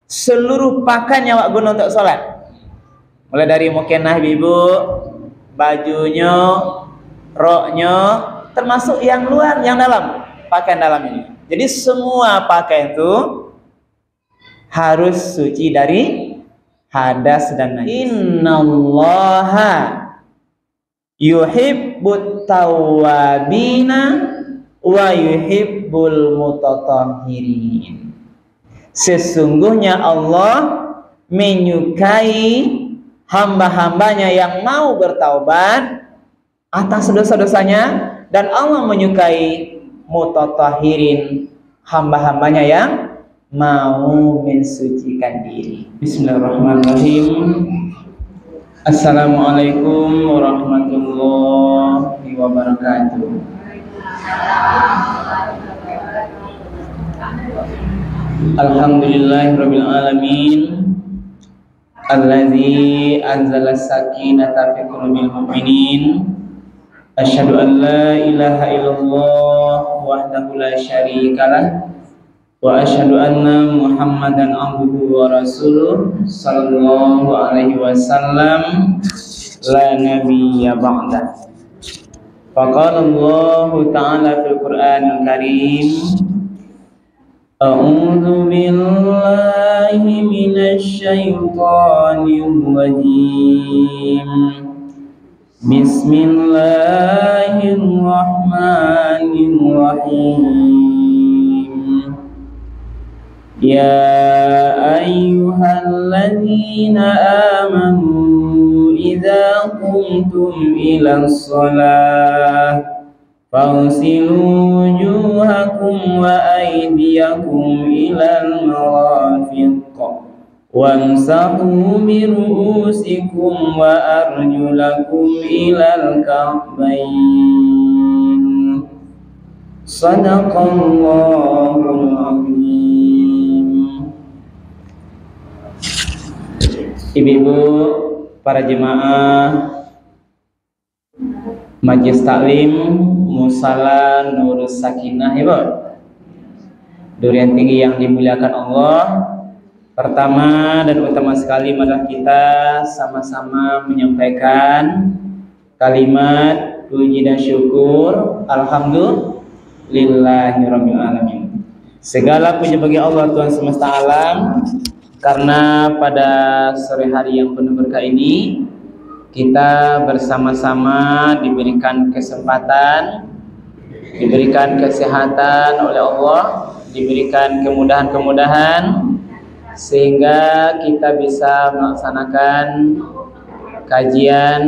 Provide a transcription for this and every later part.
seluruh pakaian yang awak guna untuk sholat, mulai dari mukenah ibu, bajunya, roknya, termasuk yang luar, yang dalam, pakaian dalam ini. Jadi semua pakaian itu harus suci dari hadas dan najis. Innallaha yuhibbut tawwabina wa yuhibbul mutatahhirin. Sesungguhnya Allah menyukai hamba-hambanya yang mau bertaubat atas dosa-dosanya, dan Allah menyukai mutatahhirin, hamba-hambanya yang mau mensucikan diri. Bismillahirrahmanirrahim. Assalamualaikum warahmatullahi wabarakatuh. Alhamdulillahirabbil alamin. Allazi anzala sakinata fi qulubil mu'minin. Asyhadu an la ilaha illallah wahdahu la syarikalah wa asyhadu anna Muhammadan abduhu wa rasuluh sallallahu alaihi wasallam la nabiyya ba'da. Faqala Allah ta'ala fil Qur'anil Karim, a'udzu billahi minasy syaithanir rajim. Bismillahirrahmanirrahim. Ya ayyuhalladzina amanu idza qumtum ilas shalah fagsilu wujuhakum wa aydiyakum ilal marafiq wamsahu bi ru'usikum wa arjulakum ilal ka'bayn. Shadaqallahul azim. Ibu-ibu, para jemaah Majelis Taklim Musala Nurus Sakinah, ibu, durian tinggi yang dimuliakan Allah. Pertama dan utama sekali adalah kita sama-sama menyampaikan kalimat puji dan syukur alhamdulillahirabbil alamin. Segala puji bagi Allah Tuhan semesta alam, karena pada sore hari yang penuh berkah ini kita bersama-sama diberikan kesempatan, diberikan kesehatan oleh Allah, diberikan kemudahan-kemudahan sehingga kita bisa melaksanakan kajian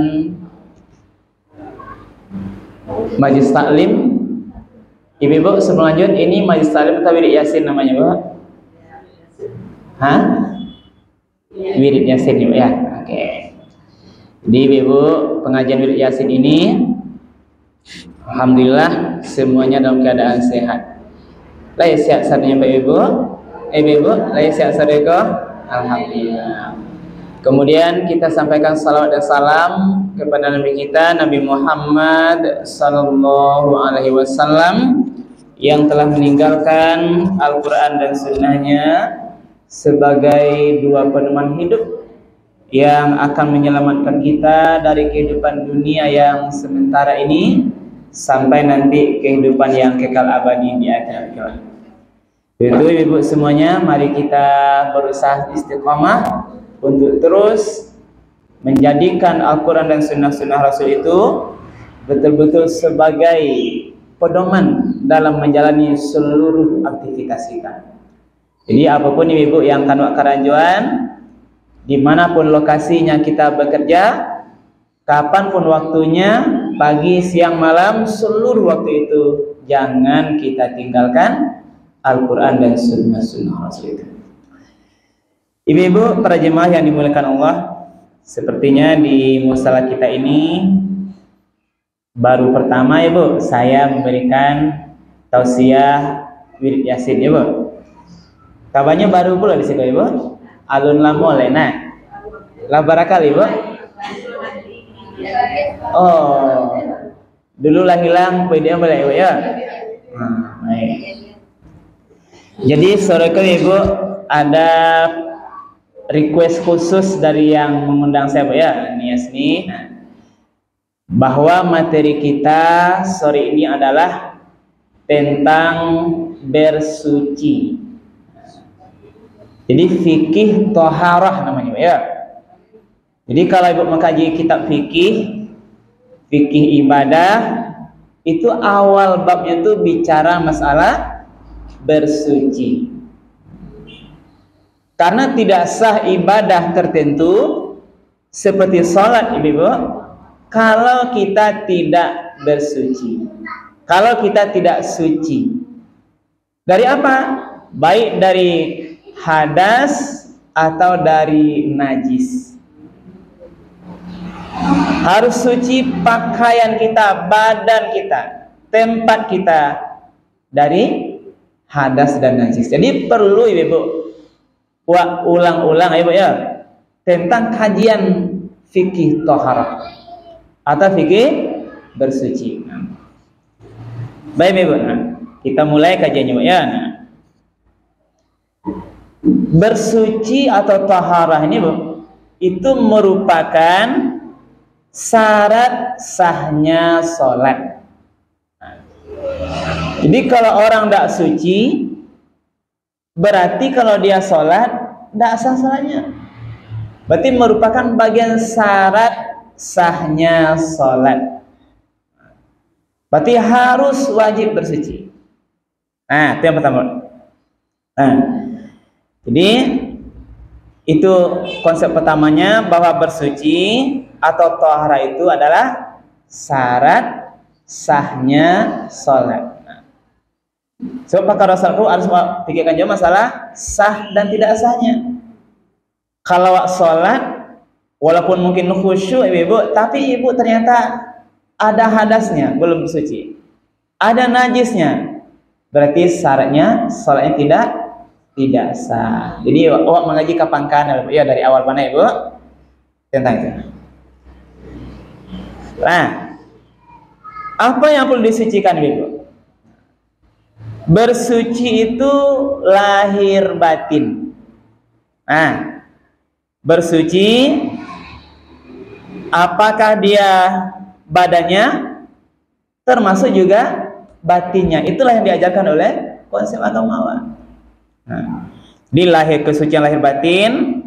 Majelis Taklim. Ibu-ibu, sebelum lanjut, ini Majelis Taklim atau Wirid Yasin namanya, Bu? Hah? Wirid Yasin, Ibu, ya? Oke. Jadi ibu-ibu, pengajian Wirid Yasin ini alhamdulillah semuanya dalam keadaan sehat. Lah sehat sadarnya ibu-ibu. Ibu-ibu, lagi sehat saudara? Alhamdulillah. Kemudian kita sampaikan salawat dan salam kepada Nabi kita, Nabi Muhammad sallallahu alaihi wasallam, yang telah meninggalkan Al-Quran dan Sunnahnya sebagai dua pedoman hidup yang akan menyelamatkan kita dari kehidupan dunia yang sementara ini sampai nanti kehidupan yang kekal abadi di akhirat kelak. Itu ibu semuanya, mari kita berusaha istiqamah untuk terus menjadikan Al-Quran dan Sunnah-Sunnah Rasul itu betul-betul sebagai pedoman dalam menjalani seluruh aktivitas kita. Jadi apapun ibu yang kanwak karanjuan, dimanapun lokasinya kita bekerja, kapanpun waktunya, pagi, siang, malam, seluruh waktu itu jangan kita tinggalkan Al-Quran dan Sunnah-Sunnah Rasul itu. Ibu-ibu, para jemaah yang dimuliakan Allah, sepertinya di musala kita ini baru pertama ibu saya memberikan tausiah Wirid Yasin, ibu. Kabarnya baru pula di situ, ibu. Alun lamo lena. Labarakal, ibu. Oh, dulu lah hilang video boleh, ibu, ya. Baik. Jadi sore ke ibu, ada request khusus dari yang mengundang saya, Bu, ya, Nias nih. Bahwa materi kita sore ini adalah tentang bersuci. Jadi fikih toharah namanya, ya. Jadi kalau Ibu mengkaji kitab fikih ibadah, itu awal babnya itu bicara masalah bersuci. Karena tidak sah ibadah tertentu seperti sholat, Ibu, kalau kita tidak bersuci, kalau kita tidak suci. Dari apa? Baik dari hadas atau dari najis. Harus suci pakaian kita, badan kita, tempat kita dari hadas dan najis. Jadi perlu, Ibu, ulang-ulang, Ibu, ya, tentang kajian fikih toharah atau fikih bersuci. Baik, Ibu, kita mulai kajiannya, Bu, ya. Bersuci atau toharah ini, Bu, itu merupakan syarat sahnya sholat. Jadi kalau orang tidak suci, berarti kalau dia sholat tidak sah sholatnya. Berarti merupakan bagian syarat sahnya sholat. Berarti harus wajib bersuci. Nah, itu yang pertama. Nah, jadi itu konsep pertamanya, bahwa bersuci atau tohara itu adalah syarat sahnya sholat. Sebab pakar Rasulullah harus pikirkan juga masalah sah dan tidak sahnya. Kalau sholat, walaupun mungkin khusyuk, Ibu, tapi Ibu ternyata ada hadasnya, belum suci, ada najisnya, berarti syaratnya sholatnya tidak sah. Jadi awak mengaji kapan kan, ya, dari awal mana, Ibu, tentang itu. Nah, apa yang perlu disucikan, Ibu? Bersuci itu lahir batin. Nah, bersuci apakah dia badannya, termasuk juga batinnya. Itulah yang diajarkan oleh konsep agama. Nah, di lahir kesucian lahir batin,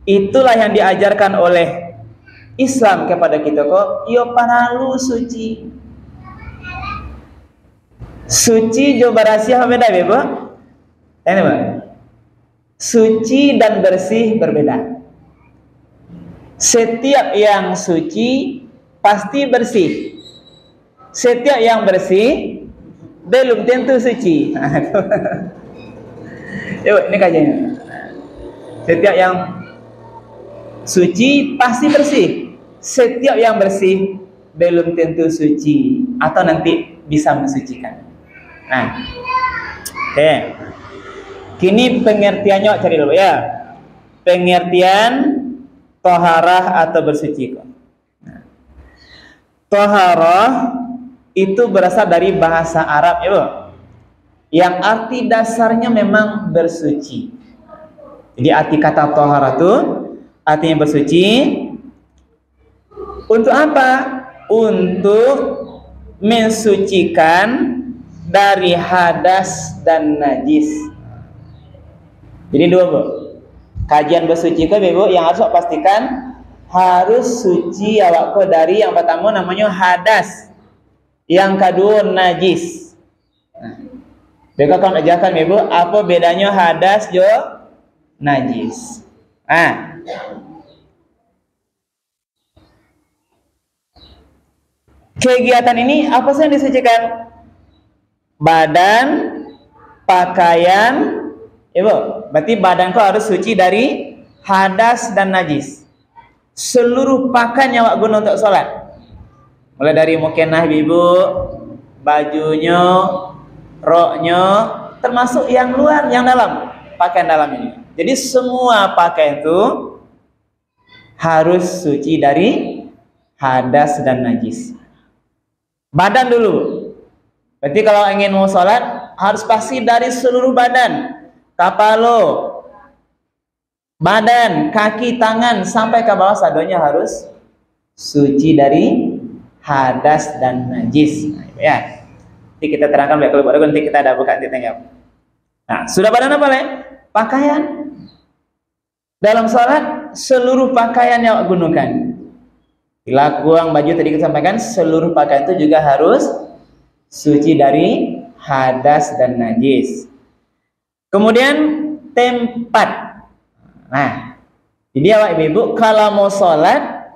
itulah yang diajarkan oleh Islam kepada kita kok. Yo paralu suci. Suci jo barasi apa beda, Ibu? Ini, Pak. Suci dan bersih berbeda. Setiap yang suci pasti bersih. Setiap yang bersih belum tentu suci. Yuk, ini kajiannya. Setiap yang suci pasti bersih. Setiap yang bersih belum tentu suci atau nanti bisa mensucikan. Nah, oke. Kini pengertiannya cari dulu, ya. Pengertian toharah atau bersuci. Nah, toharah itu berasal dari bahasa Arab, ya, Bu, yang arti dasarnya memang bersuci. Jadi arti kata toharah itu artinya bersuci. Untuk apa? Untuk mensucikan dari hadas dan najis. Jadi dua, Bu. Kajian bersuci ke, Ibu, yang harus pastikan harus suci awakku dari yang pertama namanya hadas, yang kedua najis. Nah, mereka akan ajarkan, Ibu, apa bedanya hadas jo najis. Nah, kegiatan ini apa sih yang disucikan? Badan, pakaian, Ibu. Berarti badanku harus suci dari hadas dan najis. Seluruh pakaian yang awak guna untuk sholat, mulai dari mukenah, Ibu, bajunya, roknya, termasuk yang luar, yang dalam, pakaian dalam ini. Jadi semua pakaian itu harus suci dari hadas dan najis. Badan dulu. Berarti kalau ingin mau sholat harus pasti dari seluruh badan, kapalo, badan, kaki, tangan sampai ke bawah sadonya harus suci dari hadas dan najis. Nah, ya. Nanti kita terangkan kalau baru nanti kita ada buka ditanya. Nah, sudah badan apa leh? Pakaian. Dalam salat seluruh pakaian yang gunakan. Bila kurang baju tadi kita sampaikan, seluruh pakaian itu juga harus suci dari hadas dan najis. Kemudian tempat. Nah, jadi awak ibu kalau mau sholat,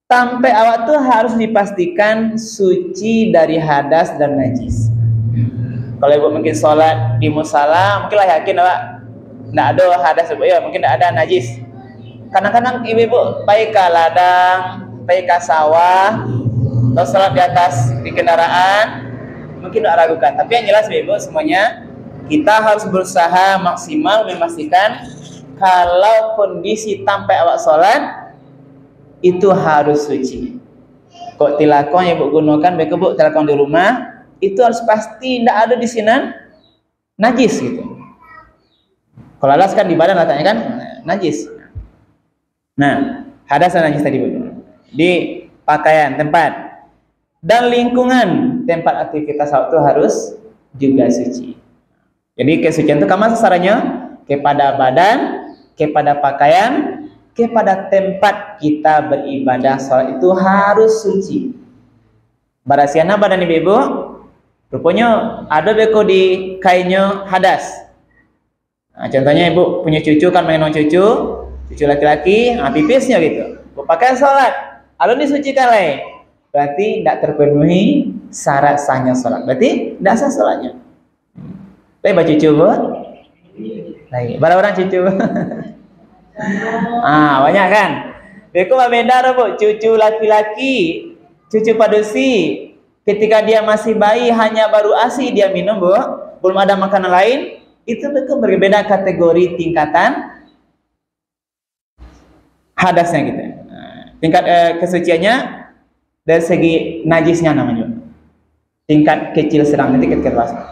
sampai awak tuh harus dipastikan suci dari hadas dan najis. Kalau ibu mungkin sholat di musala, mungkin lah yakin awak nggak ada hadas ibu ya, mungkin nggak ada najis. Kadang-kadang ibu pergi ke ladang, pergi ke sawah, atau sholat di atas di kendaraan, mungkin nggak ragukan. Tapi yang jelas ibu semuanya kita harus berusaha maksimal memastikan kalau kondisi sampai awak sholat itu harus suci. Kok tilakon yang ibu gunakan, baik ibu tilakon di rumah itu harus pasti tidak ada di sini najis gitu. Kalau alas kan di badan letaknya kan najis. Nah, hadas dan najis tadi bu. Di pakaian, tempat dan lingkungan tempat aktivitas itu harus juga suci. Jadi kesucian itu kama sasarannya kepada badan, kepada pakaian, kepada tempat kita beribadah sholat itu harus suci. Barasiana badan ibu, rupanya ada beko di kainnya hadas. Nah, contohnya ibu punya cucu kan mengenang cucu laki-laki, pipisnya gitu. Bu pakai sholat, alun disucikan leh. Berarti tidak terpenuhi syarat sahnya sholat. Berarti tidak sah sholatnya. Baik baca cucu bu. Lagi, berapa orang cucu? Banyak kan? Beko beda bu, cucu laki-laki, cucu padusi. Ketika dia masih bayi hanya baru ASI dia minum bu, belum ada makanan lain. Itu beko berbeda kategori tingkatan hadasnya gitu. Tingkat kesuciannya dari segi najisnya namanya. Tingkat kecil sedang nanti tingkat dewasa.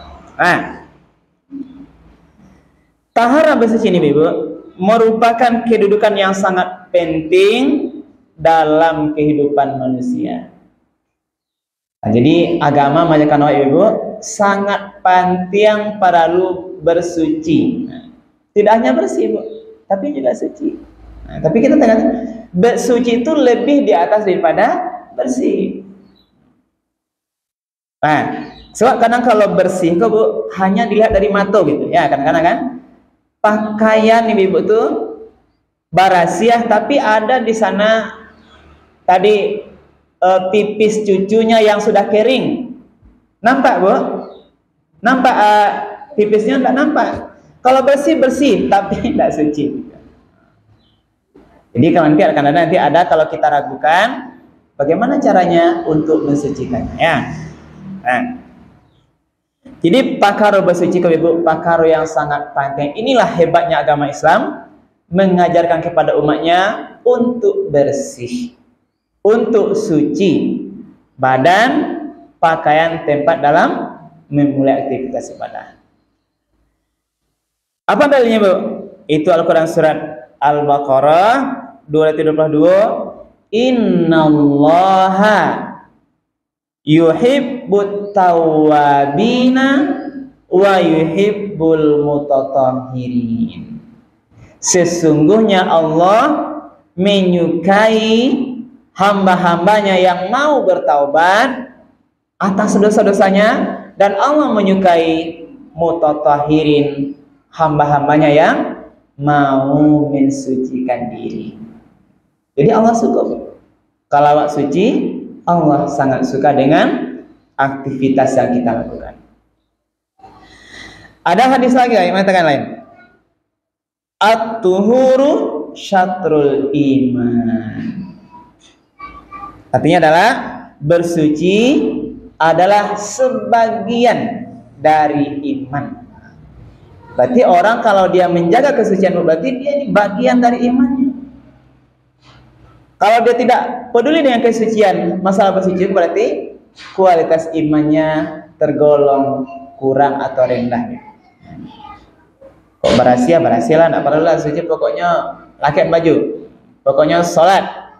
Taharah bersuci ini ibu merupakan kedudukan yang sangat penting dalam kehidupan manusia. Nah, jadi agama mengajarkan awak ibu sangat penting perlu bersuci. Nah, tidak hanya bersih bu, tapi juga suci. Nah, tapi kita tengok bersuci itu lebih di atas daripada bersih. Nah, sebab kadang kalau bersih kok bu hanya dilihat dari mata gitu ya, kadang-kadang kan pakaian ibu tuh barasiah tapi ada di sana tadi pipis cucunya yang sudah kering. Nampak bu? Nampak pipisnya enggak nampak. Kalau bersih tapi tidak suci. Jadi kalau nanti ada kalau kita ragukan bagaimana caranya untuk mensucikannya ya. Nah, jadi pakaro bersuci ke ibu, pakaro yang sangat penting. Inilah hebatnya agama Islam mengajarkan kepada umatnya untuk bersih, untuk suci badan, pakaian, tempat dalam memulai aktivitas ibadah. Apa dalilnya bu? Itu Al-Quran surat Al-Baqarah 222. Innallaha yuhibbut tawwabina wa yuhibbul mutatahhirin. Sesungguhnya Allah menyukai hamba-hambanya yang mau bertaubat atas dosa-dosanya, dan Allah menyukai mutatahhirin, hamba-hambanya yang mau mensucikan diri. Jadi Allah suka kalau awak suci, Allah sangat suka dengan aktivitas yang kita lakukan. Ada hadis lagi yang mengatakan lain. At-tuhuru syatrul iman. Artinya adalah bersuci adalah sebagian dari iman. Berarti orang kalau dia menjaga kesucian berarti dia ini bagian dari imannya. Kalau dia tidak peduli dengan kesucian, masalah bersuci berarti kualitas imannya tergolong kurang atau rendah. Kok berasia lah, nggak perlu lah suci, pokoknya pakai baju, pokoknya sholat.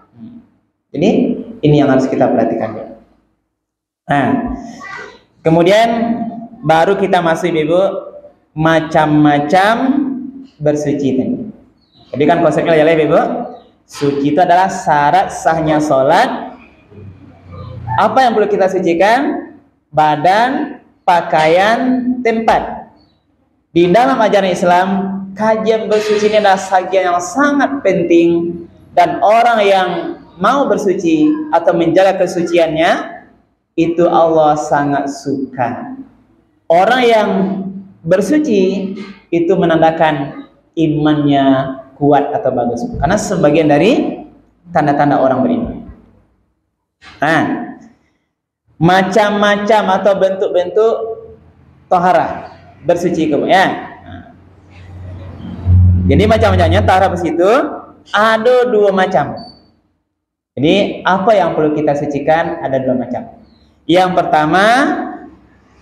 Jadi ini yang harus kita perhatikan. Nah, kemudian baru kita masuk ibu macam-macam bersuci tadi. Jadi kan konsepnya adalah ibu, suci itu adalah syarat sahnya sholat. Apa yang perlu kita sucikan? Badan, pakaian, tempat. Di dalam ajaran Islam, kajian bersuci ini adalah bagian yang sangat penting, dan orang yang mau bersuci atau menjaga kesuciannya itu Allah sangat suka. Orang yang bersuci itu menandakan imannya kuat atau bagus, karena sebagian dari tanda-tanda orang beriman. Nah, macam-macam atau bentuk-bentuk taharah bersuci ya. Jadi macam-macamnya taharah bersih itu ada dua macam. Jadi apa yang perlu kita sucikan ada dua macam. Yang pertama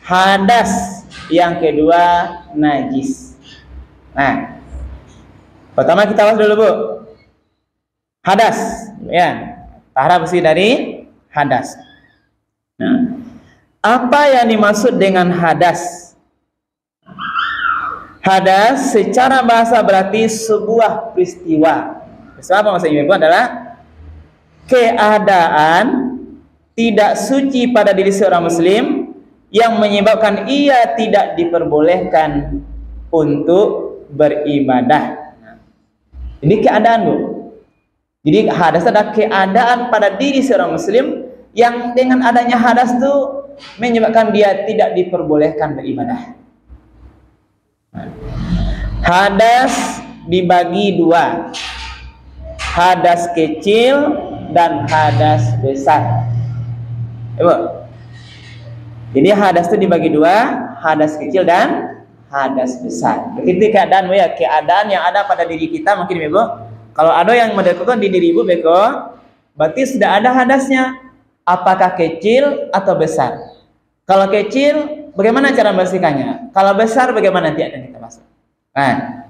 hadas, yang kedua najis. Nah, pertama kita bahas dulu bu, hadas ya, taharah bersih dari hadas. Nah, apa yang dimaksud dengan hadas? Hadas secara bahasa berarti sebuah peristiwa. Peristiwa apa maksudnya ibu? Adalah keadaan tidak suci pada diri seorang muslim yang menyebabkan ia tidak diperbolehkan untuk beribadah. Ini keadaan bu. Jadi hadas adalah keadaan pada diri seorang muslim yang dengan adanya hadas itu menyebabkan dia tidak diperbolehkan beribadah. Hadas dibagi dua, hadas kecil dan hadas besar. Ibu. Jadi hadas itu dibagi dua, hadas kecil dan hadas besar. Begitu keadaan ya, keadaan yang ada pada diri kita mungkin ibu. Kalau ada yang mendekatkan di diri ibu beko, berarti sudah ada hadasnya. Apakah kecil atau besar? Kalau kecil, bagaimana cara membersihkannya? Kalau besar, bagaimana nanti akan kita masuk? Nah,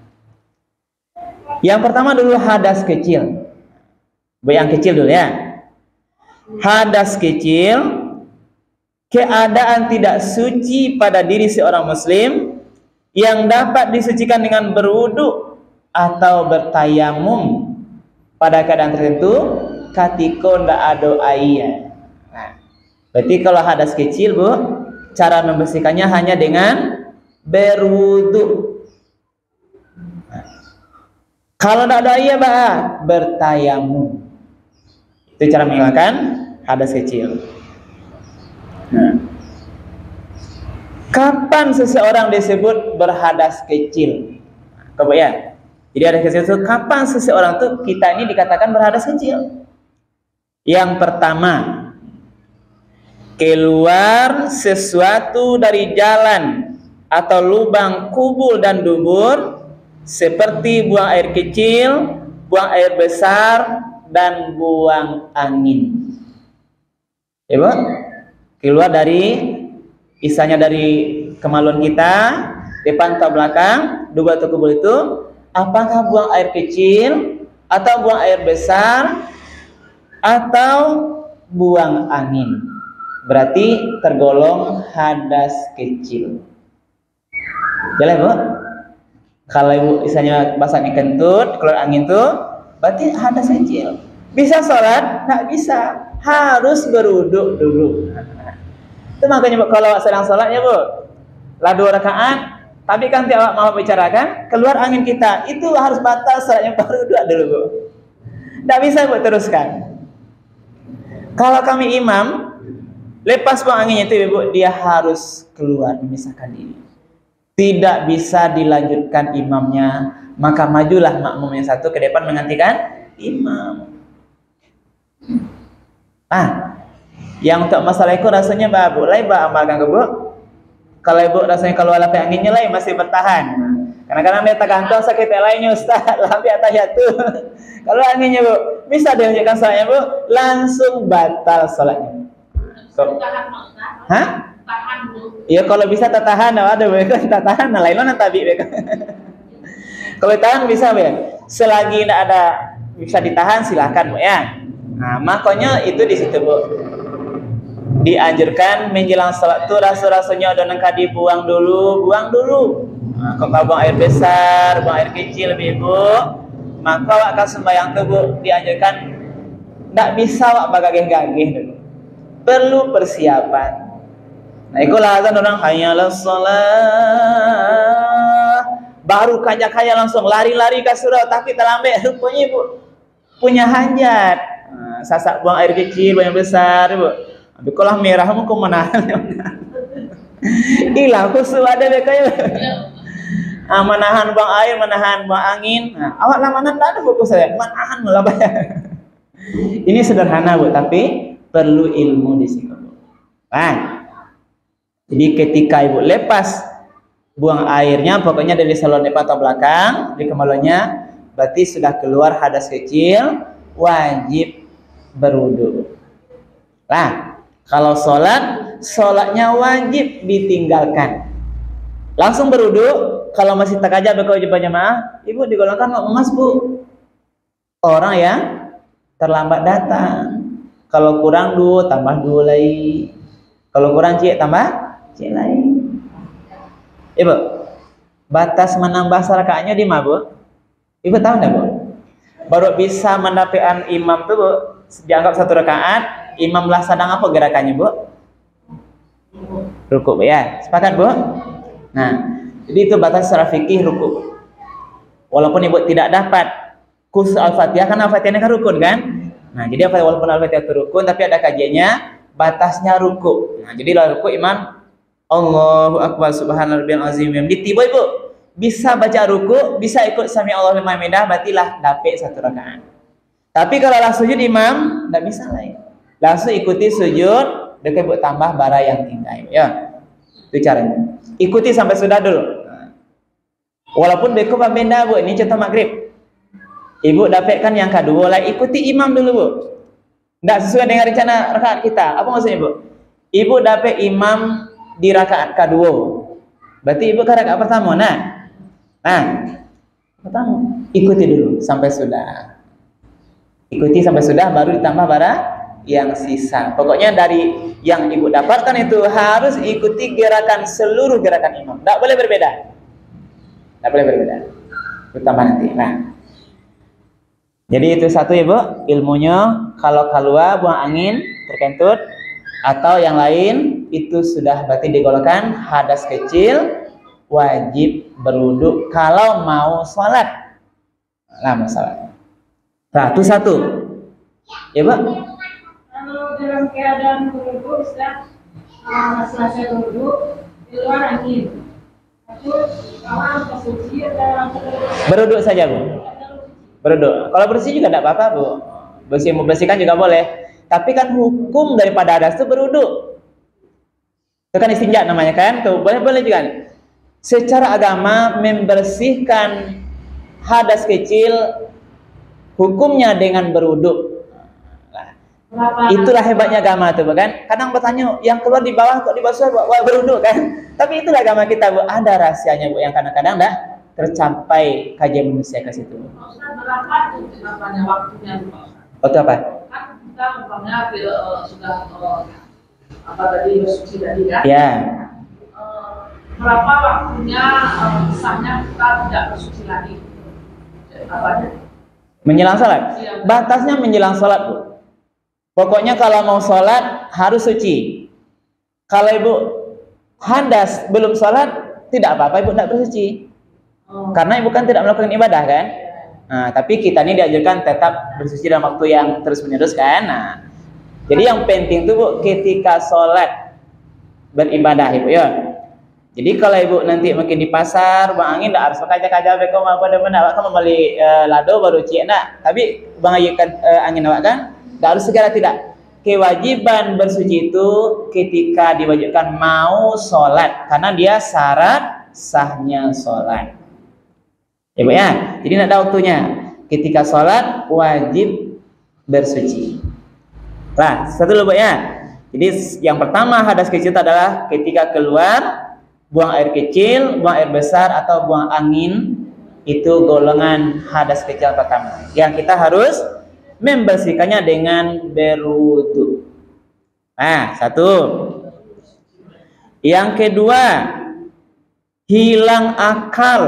yang pertama dulu hadas kecil. Yang kecil dulu ya. Hadas kecil, keadaan tidak suci pada diri seorang muslim yang dapat disucikan dengan berwudu atau bertayamum pada keadaan tertentu ketika ndak ada air. Nah, berarti kalau hadas kecil bu, cara membersihkannya hanya dengan berwudu. Nah, kalau ndak ada air bertayamum. Itu cara menghilangkan hadas kecil. Nah, kapan seseorang disebut berhadas kecil? Coba ya. Jadi hadas kecil itu kapan seseorang tuh kita ini dikatakan berhadas kecil? Yang pertama, keluar sesuatu dari jalan atau lubang kubul dan dubur seperti buang air kecil, buang air besar, dan buang angin. Ya, Bu? Keluar dari isanya dari kemaluan kita, depan atau belakang, dubur atau kubul itu, apakah buang air kecil atau buang air besar atau buang angin? Berarti tergolong hadas kecil. Jelas Bu? Kalau ibu misalnya basahnya kentut, keluar angin tuh, berarti hadas kecil. Bisa sholat? Nggak bisa. Harus berwudu dulu. Itu makanya Bu, kalau sedang sholat ya Bu, lah 2 rakaat, tapi kan tiap mau bicarakan, keluar angin kita, itu harus batal sholatnya baru dulu Bu. Nggak bisa Bu teruskan. Kalau kami imam, lepas buang anginnya itu Ibu, dia harus keluar memisahkan diri. Tidak bisa dilanjutkan imamnya, maka majulah makmum yang satu ke depan menggantikan imam. Yang untuk masalah itu rasanya babu lah ibu amalkan ke Bu. Kalau ibu rasanya keluar lapis anginnya lah masih bertahan. Kadang-kadang dia tergantung sakit lainnya Ustaz, lapis atahiyat tuh. Kalau anginnya Bu, bisa dilanjutkan sholatnya Bu, langsung batal sholatnya. Iya kalau bisa tertahan, ada mereka tertahan, lain mana tabi mereka. Kalau ditahan bisa ya. Selagi tidak ada bisa ditahan silakan Bu ya. Nah, makanya itu di situ Bu. Dianjurkan menjelang salat itu rasa-rasanya ada nangka dibuang dulu, buang dulu. Nah, kalau buang air besar, buang air kecil Bu, maka awak akan sembahyang tuh Bu dianjurkan tidak bisa awak bagageh-gageh dulu. Perlu persiapan. Nah, ikulah azan orang hayya 'alas shalah. Baru kaya langsung lari-lari ke surau tapi terlambat rupanya Bu punya hajat. Nah, sasak buang air kecil, buang air besar Bu. Tapi kalau merahmu kau menahan. Hilang khusus ada bekanya. Menahan buang air, menahan buang angin. Nah, awak lamanan tak ada fokus saya. Menahan melabah. Ini sederhana Bu, tapi perlu ilmu di situ. Nah, jadi ketika Ibu lepas buang airnya, pokoknya dari salon depan atau belakang, di kemaluannya, berarti sudah keluar hadas kecil, wajib berwudu. Nah, kalau sholatnya wajib ditinggalkan. Langsung berwudu. Kalau masih tak aja berkewajiban jamaah, Ibu digolongkan emas Bu. Orang yang terlambat datang. Kalau kurang 2 tambah 2 lagi. Kalau kurang cik tambah cik lagi. Ibu, batas menambah rakaatnya di mana Bu? Ibu tahu enggak Bu? Baru bisa mendapatkan imam tuh Bu, dianggap 1 rakaat, imam lah sedang apa gerakannya Bu? Rukuk Bu ya. Sepakat Bu? Nah, jadi itu batas secara fikih rukuk. Walaupun Ibu tidak dapat khusus Al-Fatihah, karena Al-Fatihah kan rukun kan? Nah, jadi walaupun Al-Fatihah itu rukun, tapi ada kajiannya batasnya rukuk. Nah, jadi lah rukuk imam Allahu Akbar subhanallahil azim. Di tiba Ibu bisa baca ruku, bisa ikut sami Allahu liman hamidah, berartilah dapat 1 rakaat. Tapi kalau langsung sujud imam, tidak bisa lain. Langsung ikuti sujud, dekat Ibu tambah bara yang tinggal ya. Itu caranya. Ikuti sampai sudah dulu. Walaupun beko benda Bu, ini contoh maghrib. Ibu dapatkan yang kedua, lah ikuti imam dulu Bu. Tidak sesuai dengan rencana rakaat kita. Apa maksudnya Ibu? Ibu dapat imam di rakaat kedua. Berarti Ibu ke rakaat pertama. Nah, pertama ikuti dulu sampai sudah. Ikuti sampai sudah baru ditambah bara yang sisa. Pokoknya dari yang Ibu dapatkan itu harus ikuti gerakan seluruh gerakan imam. Tidak boleh berbeda. Tidak boleh berbeda. Tambah nanti. Nah, jadi itu satu Ibu ilmunya. Kalau keluar buang angin terkentut atau yang lain itu sudah berarti digolongkan hadas kecil, wajib berwudu kalau mau sholat. Nah, mau sholat. Nah, itu satu. Ya Bu? Kalau dalam keadaan berwudu bisa selesai berwudu di luar angin. Itu awal bersuci atau berwudu saja Bu. Berwudu. Kalau bersih juga tidak apa-apa Bu. Membersihkan juga boleh. Tapi kan hukum daripada hadas itu berwudu. Itu kan istinja namanya kan? Tuh, boleh juga nih. Secara agama membersihkan hadas kecil hukumnya dengan berwudu. Nah, itulah hebatnya agama tuh kan? Kadang bertanya yang keluar di bawah kok dibasuh berwudu kan? Tapi itulah agama kita Bu. Ada rahasianya Bu yang kadang-kadang enggak tercapai kajian manusia ke situ. berapa tuh waktunya Waktu apa? kan kita umpamanya sudah apa tadi bersuci tadi kan? Ya. Berapa waktunya sahnya kita tidak bersuci lagi? Apanya? Menjelang sholat? Batasnya menjelang sholat Bu. Pokoknya kalau mau sholat harus suci. Kalau Ibu hadas belum sholat, tidak apa-apa Ibu tidak bersuci. Karena Ibu kan tidak melakukan ibadah kan? Nah, tapi kita ini diajarkan tetap bersuci dalam waktu yang terus menerus kan? Nah, jadi yang penting itu Bu, ketika sholat beribadah Ibu ya. Jadi kalau Ibu nanti mungkin di pasar, Bang Angin tidak harus kaca-kaca beko apa benar awak kan membeli lado baru cik nak. Tapi Bang Angin awak kan tidak harus segera tidak. Kewajiban bersuci itu ketika diwajibkan mau sholat karena dia syarat sahnya sholat. Ya Bu ya, jadi tidak ada waktunya. Ketika sholat wajib bersuci. Nah, satu dulu Bu ya. Jadi yang pertama hadas kecil adalah ketika keluar buang air kecil, buang air besar atau buang angin Itu golongan hadas kecil pertama yang kita harus membersihkannya dengan berwudu. Nah, satu. Yang kedua, hilang akal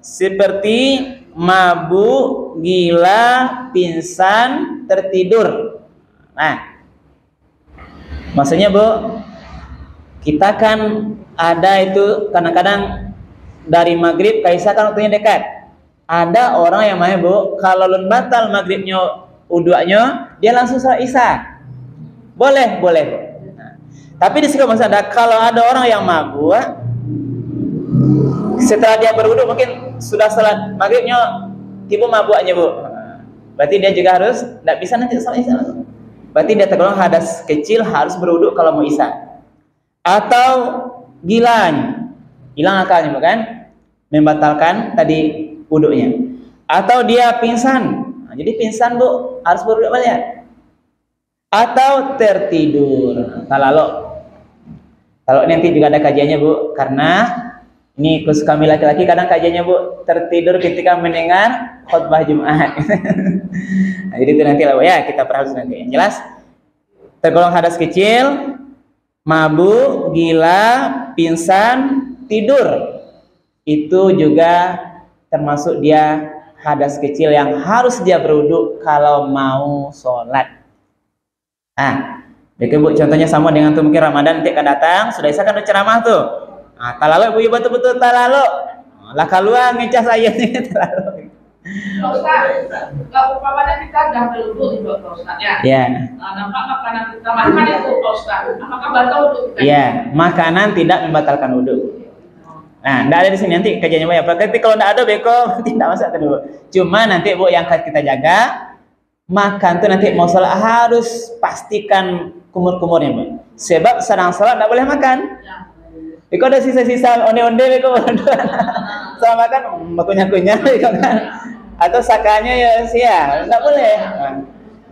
seperti mabuk, gila, pingsan, tertidur. Nah, maksudnya Bu, kita kan ada itu kadang-kadang dari maghrib ke isya kan waktunya dekat. Ada orang yang mana Bu, kalau lun batal maghribnya, uduanya, dia langsung salat isya. Boleh, boleh. Nah, tapi di sini maksud ada kalau ada orang yang mabuk, setelah dia berwudu mungkin sudah salat maghribnya, tiba mabuknya Bu. Berarti dia juga harus tidak bisa nanti salat isya. Berarti dia tergolong hadas kecil, harus berwudu kalau mau isya. Atau gilanya, hilang akalnya bukan, membatalkan tadi wudunya. Atau dia pingsan, nah, jadi pingsan Bu harus berwudu balik. Atau tertidur, talaluk. Kalau nanti juga ada kajiannya Bu, karena ini khusus kami laki-laki kadang kajiannya Bu, tertidur ketika mendengar khutbah Jumat. Nah, jadi itu nanti lah Bu ya, kita perhatikan nanti. Yang jelas tergolong hadas kecil, mabuk, gila, pingsan, tidur. Itu juga termasuk dia hadas kecil yang harus dia berwudu kalau mau sholat. Nah, jadi Bu contohnya sama dengan tuh mungkin Ramadan nanti akan datang, sudah isya kan ada ceramah tuh. Nah, talaluk Bu, betul-betul talaluk. Lah keluar ngecas ayatnya talaluk. Ustaz, kalau umpamanya kita sudah berwudu di Ustaz ya. Ya. Nampak makanan kita makan itu Ustaz, apakah batal wudu kita? Ya, makanan tidak membatalkan wudu. Nah, tidak ada di sini nanti kajiannya Bu ya. Berarti kalau tidak ada beko tidak masalah dulu. Cuma nanti Bu yang kita jaga makan tuh nanti mau sholat harus pastikan kumur-kumurnya Bu. Sebab sedang sholat tidak boleh makan. Beko ada sisa-sisa onde-onde beko. Sama makan kunyah-kunyah kan. Atau sakanya ya sia, tidak boleh. Nah,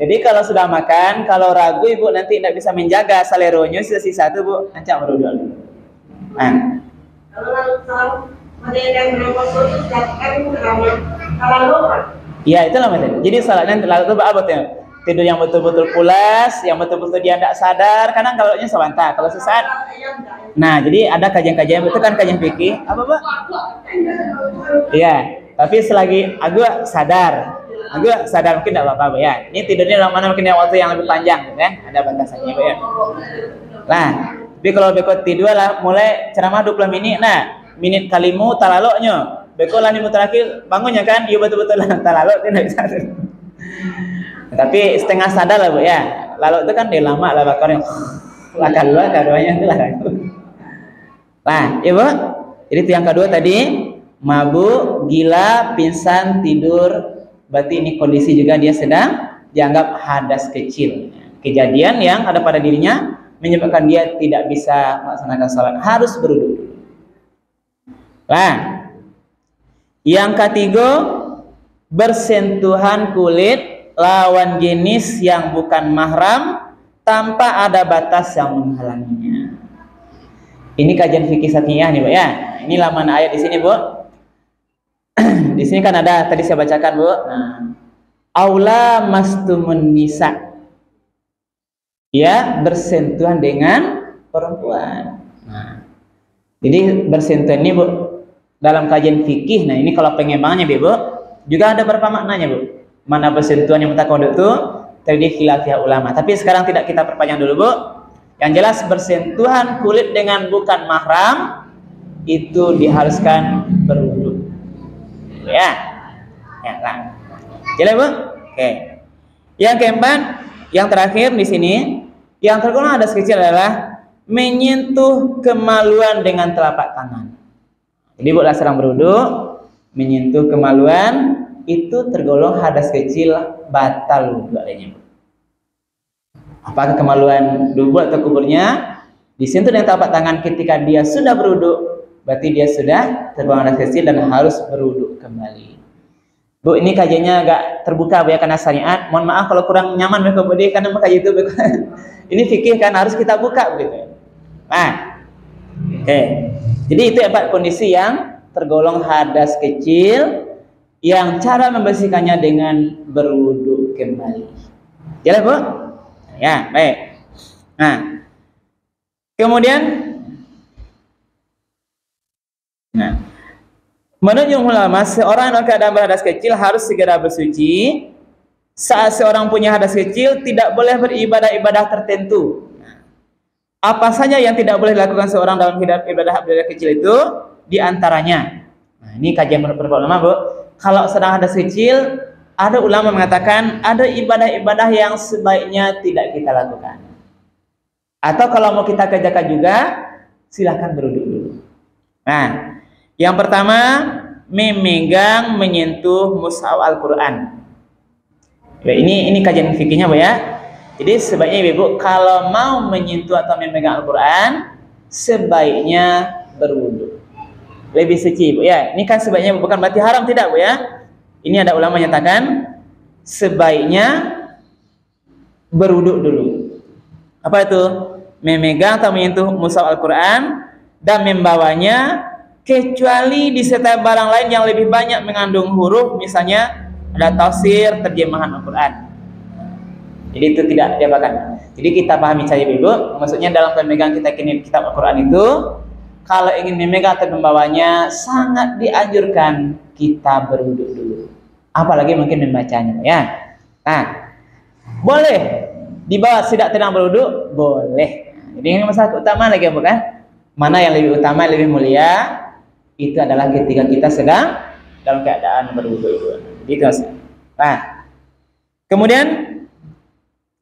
jadi kalau sudah makan, kalau ragu Ibu nanti tidak bisa menjaga saleronya sisa-sisa itu Bu, nanti berwudu. Nah, kalau yang berapa itu dilakukan kalau lupa. Ya itulah maksudnya. Jadi salatnya lalu itu apa tuh? Tidur yang betul-betul pulas, yang betul-betul dia tidak sadar. Kadang kalau sebentar, kalau sesaat. Nah, jadi ada kajian-kajian itu kan kajian fikih. Apa Pak? Iya. Tapi selagi agak sadar mungkin tidak apa-apa ya. Ini tidurnya dalam mana mungkin yang waktu yang lebih panjang, kan? Ada batasannya Pak ya. Nah, tapi kalau beko tidur lah mulai ceramah 20 menit. Nah, menit kalimu talaluknya. Beko lah nih terakhir bangunnya kan, iya betul-betul talaluk tidak bisa. Tapi setengah sadar lah Bu ya. Lalu itu kan dia lama lah bakarnya. Lah kedua itu lah. Nah, ya Bu. Jadi itu yang kedua tadi, mabuk, gila, pingsan, tidur. Berarti ini kondisi juga dia sedang dianggap hadas kecil. Kejadian yang ada pada dirinya menyebabkan dia tidak bisa melaksanakan salat, harus berwudu. Nah, yang ketiga, bersentuhan kulit lawan jenis yang bukan mahram tanpa ada batas yang menghalanginya. Ini kajian fikih satniyah nih Bu ya. Ini laman ayat di sini Bu. Di sini kan ada tadi saya bacakan Bu. Nah, aula mastumun nisa. Ya, bersentuhan dengan perempuan. Nah, jadi bersentuhan ini Bu dalam kajian fikih. Nah, ini kalau pengembangannya Bu, juga ada beberapa maknanya Bu. Mana bersentuhan yang mutakodok itu terjadi khilafiyah ulama. Tapi sekarang tidak kita perpanjang dulu Bu. Yang jelas bersentuhan kulit dengan bukan mahram itu diharuskan berwudu. Ya. Ya, nah. Jelas Bu? Oke. Yang keempat, yang terakhir di sini, yang tergolong hadas kecil adalah menyentuh kemaluan dengan telapak tangan. Jadi Bu sedang berwudu, menyentuh kemaluan itu tergolong hadas kecil, batal wudu adanya Bu. Apakah kemaluan dubur atau kuburnya disentuh dengan telapak tangan ketika dia sudah berwudu, berarti dia sudah tergolong hadas kecil dan harus berwudu kembali. Bu, ini kajiannya agak terbuka Bu ya karena syariat. Mohon maaf kalau kurang nyaman Bu karena makaji itu Bu. Ini fikih kan harus kita buka begitu. Nah, oke. Jadi itu 4 kondisi yang tergolong hadas kecil yang cara membersihkannya dengan berwudu kembali. Jelas, Bu? Ya, baik. Nah, kemudian menurut ulama, seorang dalam keadaan berhadas kecil harus segera bersuci. Saat seorang punya hadas kecil, tidak boleh beribadah-ibadah tertentu. Apa saja yang tidak boleh dilakukan seorang dalam ibadah kecil itu? Di antaranya, nah, ini kajian menurut ulama, Bu. Kalau sedang hadas kecil, ada ulama mengatakan ada ibadah-ibadah yang sebaiknya tidak kita lakukan. Atau kalau mau kita kerjakan juga, silahkan berwudu dulu. Nah, yang pertama, memegang, menyentuh mushaf Al-Quran. Ini kajian fikihnya, Bu ya. Jadi sebaiknya Ibu kalau mau menyentuh atau memegang Al-Quran, sebaiknya berwudu. Lebih suci, Bu ya. Ini kan sebaiknya bukan berarti haram, tidak, Bu ya. Ini ada ulama menyatakan sebaiknya berwudu dulu. Apa itu? Memegang atau menyentuh mushaf Al-Quran dan membawanya, kecuali disertai barang lain yang lebih banyak mengandung huruf, misalnya ada tafsir, terjemahan Al-Quran. Jadi itu tidak diapakan. Jadi kita pahami saja, Ibu. Maksudnya dalam pemegang kita kini kitab Al-Quran itu, kalau ingin memegang atau membawanya, sangat dianjurkan kita berwudu dulu. Apalagi mungkin membacanya, ya. Nah, boleh dibawa tidak tenang berwudu, boleh. Jadi ini masalah utama lagi, bukan? Mana yang lebih utama, lebih mulia? Itu adalah ketika kita sedang dalam keadaan berwudu. Gitu. Nah, kemudian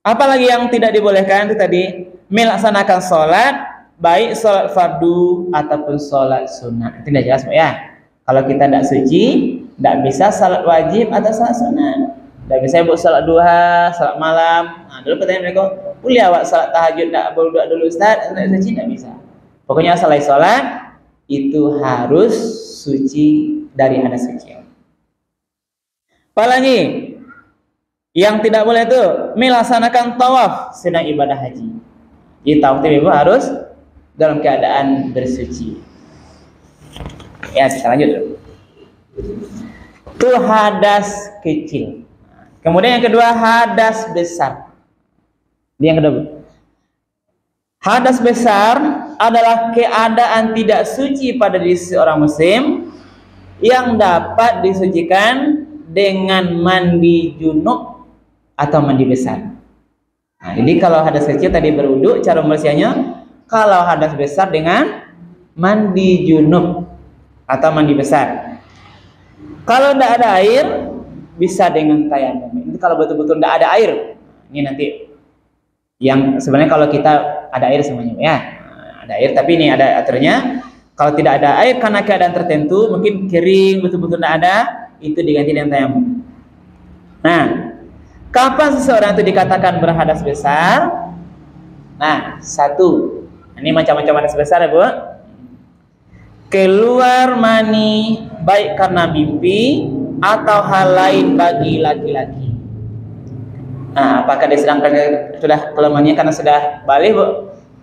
apalagi yang tidak dibolehkan itu tadi, melaksanakan sholat, baik sholat fardu ataupun sholat sunnah. Tidak jelas, Bu ya. Kalau kita tidak suci, tidak bisa sholat wajib atau sholat sunnah. Tidak bisa buat sholat duha, sholat malam. Nah, dulu pertanyaan mereka, boleh awak sholat tahajud tidak berdoa dulu Ustaz? Tidak suci, tidak bisa. Pokoknya selesai sholat itu harus suci dari hadas kecil. Apalagi yang tidak boleh itu melaksanakan tawaf sedang ibadah haji. Jadi tawaf itu Ibu harus dalam keadaan bersuci. Ya, kita lanjut dulu. Itu hadas kecil. Kemudian yang kedua, hadas besar. Ini yang kedua. Hadas besar adalah keadaan tidak suci pada diri seorang muslim yang dapat disucikan dengan mandi junub atau mandi besar. Nah, jadi kalau hadas kecil tadi berwudu, cara membersihkannya. Kalau hadas besar dengan mandi junub atau mandi besar. Kalau tidak ada air, bisa dengan tayamum. Ini kalau betul-betul tidak ada air. Ini nanti yang sebenarnya kalau kita ada air semuanya, ya. Ada air, tapi ini ada aturannya. Kalau tidak ada air karena keadaan tertentu, mungkin kering, betul-betul tidak ada, itu diganti dengan tayamum. Nah, kapan seseorang itu dikatakan berhadas besar? Nah, satu, ini macam-macam hadas besar ya, Bu. Keluar mani baik karena mimpi atau hal lain bagi laki-laki. Nah, apakah dia sedang sudah keluar mani karena sudah balik, Bu?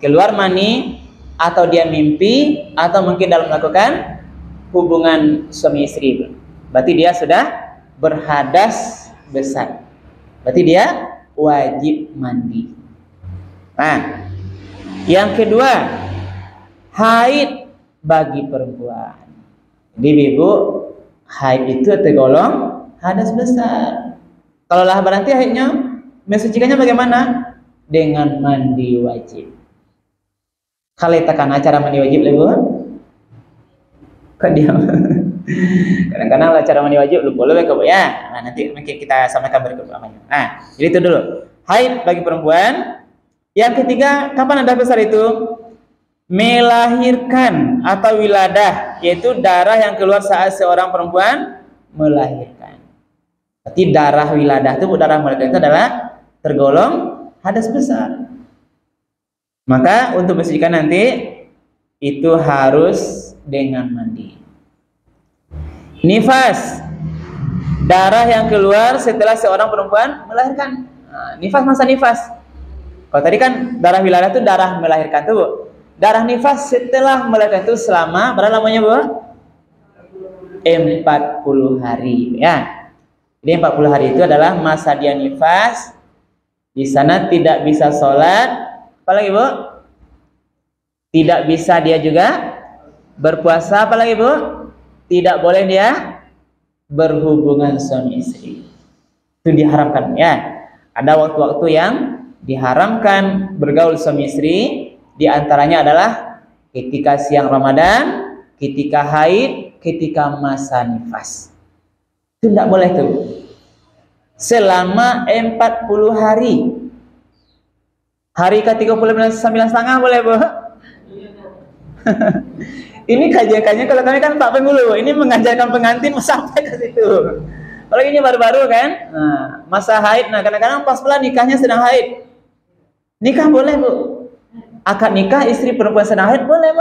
Keluar mani atau dia mimpi atau mungkin dalam melakukan hubungan suami istri, Bu. Berarti dia sudah berhadas besar. Berarti dia wajib mandi. Nah, yang kedua, haid bagi perempuan. Jadi Ibu, haid itu tergolong hadas besar. Kalau lah berarti haidnya mensucikannya bagaimana? Dengan mandi wajib. Kalau tekan acara mandi wajib Ibu, kok diam? Kadang-kadang acara mandi wajib lupa Bu ya. Nah, nanti mungkin kita sampaikan berikut namanya. Nah, jadi itu dulu. Haid bagi perempuan. Yang ketiga, kapan hadas besar itu? Melahirkan atau wiladah, yaitu darah yang keluar saat seorang perempuan melahirkan. Berarti darah wiladah itu, darah melahirkan itu adalah tergolong hadas besar. Maka untuk bersihkan nanti itu harus dengan mandi. Nifas, darah yang keluar setelah seorang perempuan melahirkan. Nah, nifas, masa nifas? Kalau tadi kan darah wiladah itu darah melahirkan tuh, Bu. Darah nifas setelah melahirkan itu selama berapa lamanya, Bu? 40 hari ya. Jadi 40 hari itu adalah masa dia nifas. Di sana tidak bisa sholat, apalagi Bu? Tidak bisa dia juga berpuasa, apalagi Bu? Tidak boleh dia berhubungan suami istri. Itu diharamkan ya. Ada waktu-waktu yang diharamkan bergaul suami istri, di antaranya adalah ketika siang Ramadan, ketika haid, ketika masa nifas. Itu tidak boleh tuh. Selama 40 hari. Hari ke-39 setengah boleh Bu? Ini kajian-kajian kalau kami kan Pak Penghulu, ini mengajarkan pengantin sampai ke situ. Kalau ini baru-baru kan, nah, masa haid, nah kadang-kadang pas pula nikahnya sedang haid. Nikah boleh Bu. Akad nikah istri perempuan sedang haid boleh.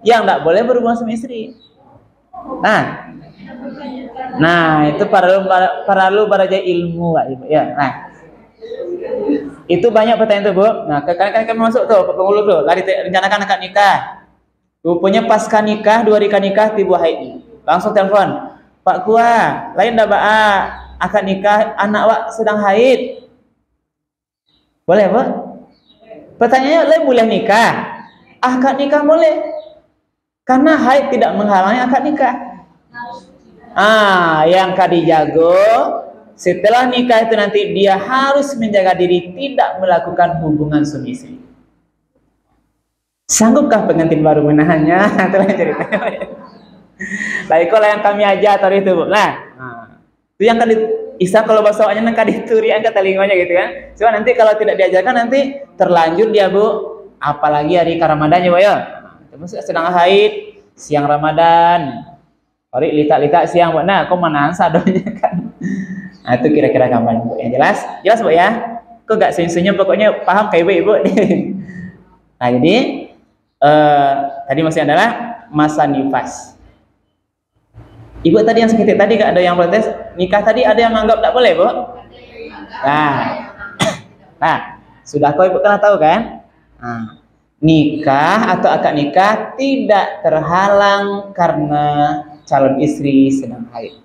Yang tidak boleh berhubungan sama istri. Nah itu perlu belajar ilmu Pak Ibu ya. Nah itu banyak pertanyaan tuh Bu. Nah kadang-kadang kami masuk tuh Pak Penghulu tuh, lari rencanakan akad nikah. Rupanya pasca nikah, 2 hari nikah tiba haid. Langsung telepon, Pak Kua, lain dah ba'a akad nikah anak wak sedang haid. Boleh Bu? Pertanyaannya, lain boleh nikah? Akad nikah boleh. Karena haid tidak menghalangi akad nikah. Yang kadi jago, setelah nikah itu nanti dia harus menjaga diri tidak melakukan hubungan suami istri. Sanggupkah pengantin baru menahannya? Itulah ceritanya. Lah ikolah yang kami ajar tadi itu Bu. Itu yang kali Isa kalau bahasanya nang kadi turi angkat telinganya gitu kan. Cuma nanti kalau tidak diajarkan nanti terlanjur dia Bu. Apalagi hari Ramadan ya Bu ya. Termasuk sedang haid, siang Ramadan. Hari lita-lita siang Bu. Nah, kok menahan sadonya kan. Nah, itu kira-kira gambaran Bu. Yang jelas Bu ya. Kok gak senyum-senyum pokoknya paham kayak Ibu. Nah, jadi tadi masih adalah masa nifas. Ibu tadi yang sakit tadi gak ada yang protes. Nikah tadi ada yang menganggap tak boleh Bu? Nah, sudah kau Ibu kena tahu kan? Nikah atau akad nikah tidak terhalang karena calon istri sedang haid.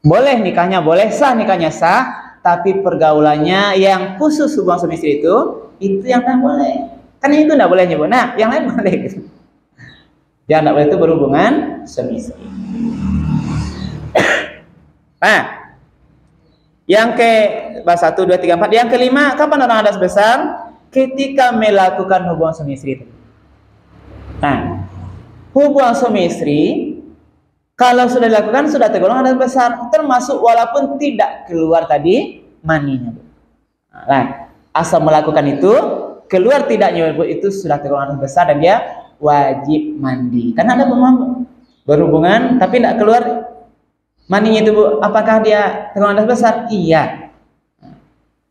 Boleh nikahnya, boleh sah nikahnya sah, tapi pergaulannya yang khusus hubungan suami istri itu yang tak boleh. Kan itu tidak boleh nyebut. Nah, yang lain boleh. Yang tidak boleh itu berhubungan suami istri. Nah, yang ke 1, 2, 3, 4. Yang kelima, kapan orang hadas besar? Ketika melakukan hubungan suami istri itu. Nah, hubungan suami istri kalau sudah dilakukan sudah tergolong hadas besar, termasuk walaupun tidak keluar tadi maninya. Nah, asal melakukan itu keluar tidaknya itu sudah tergolong hadas besar dan dia wajib mandi. Karena ada berhubungan tapi tidak keluar maninya itu Bu, apakah dia tergolong hadas besar? Iya.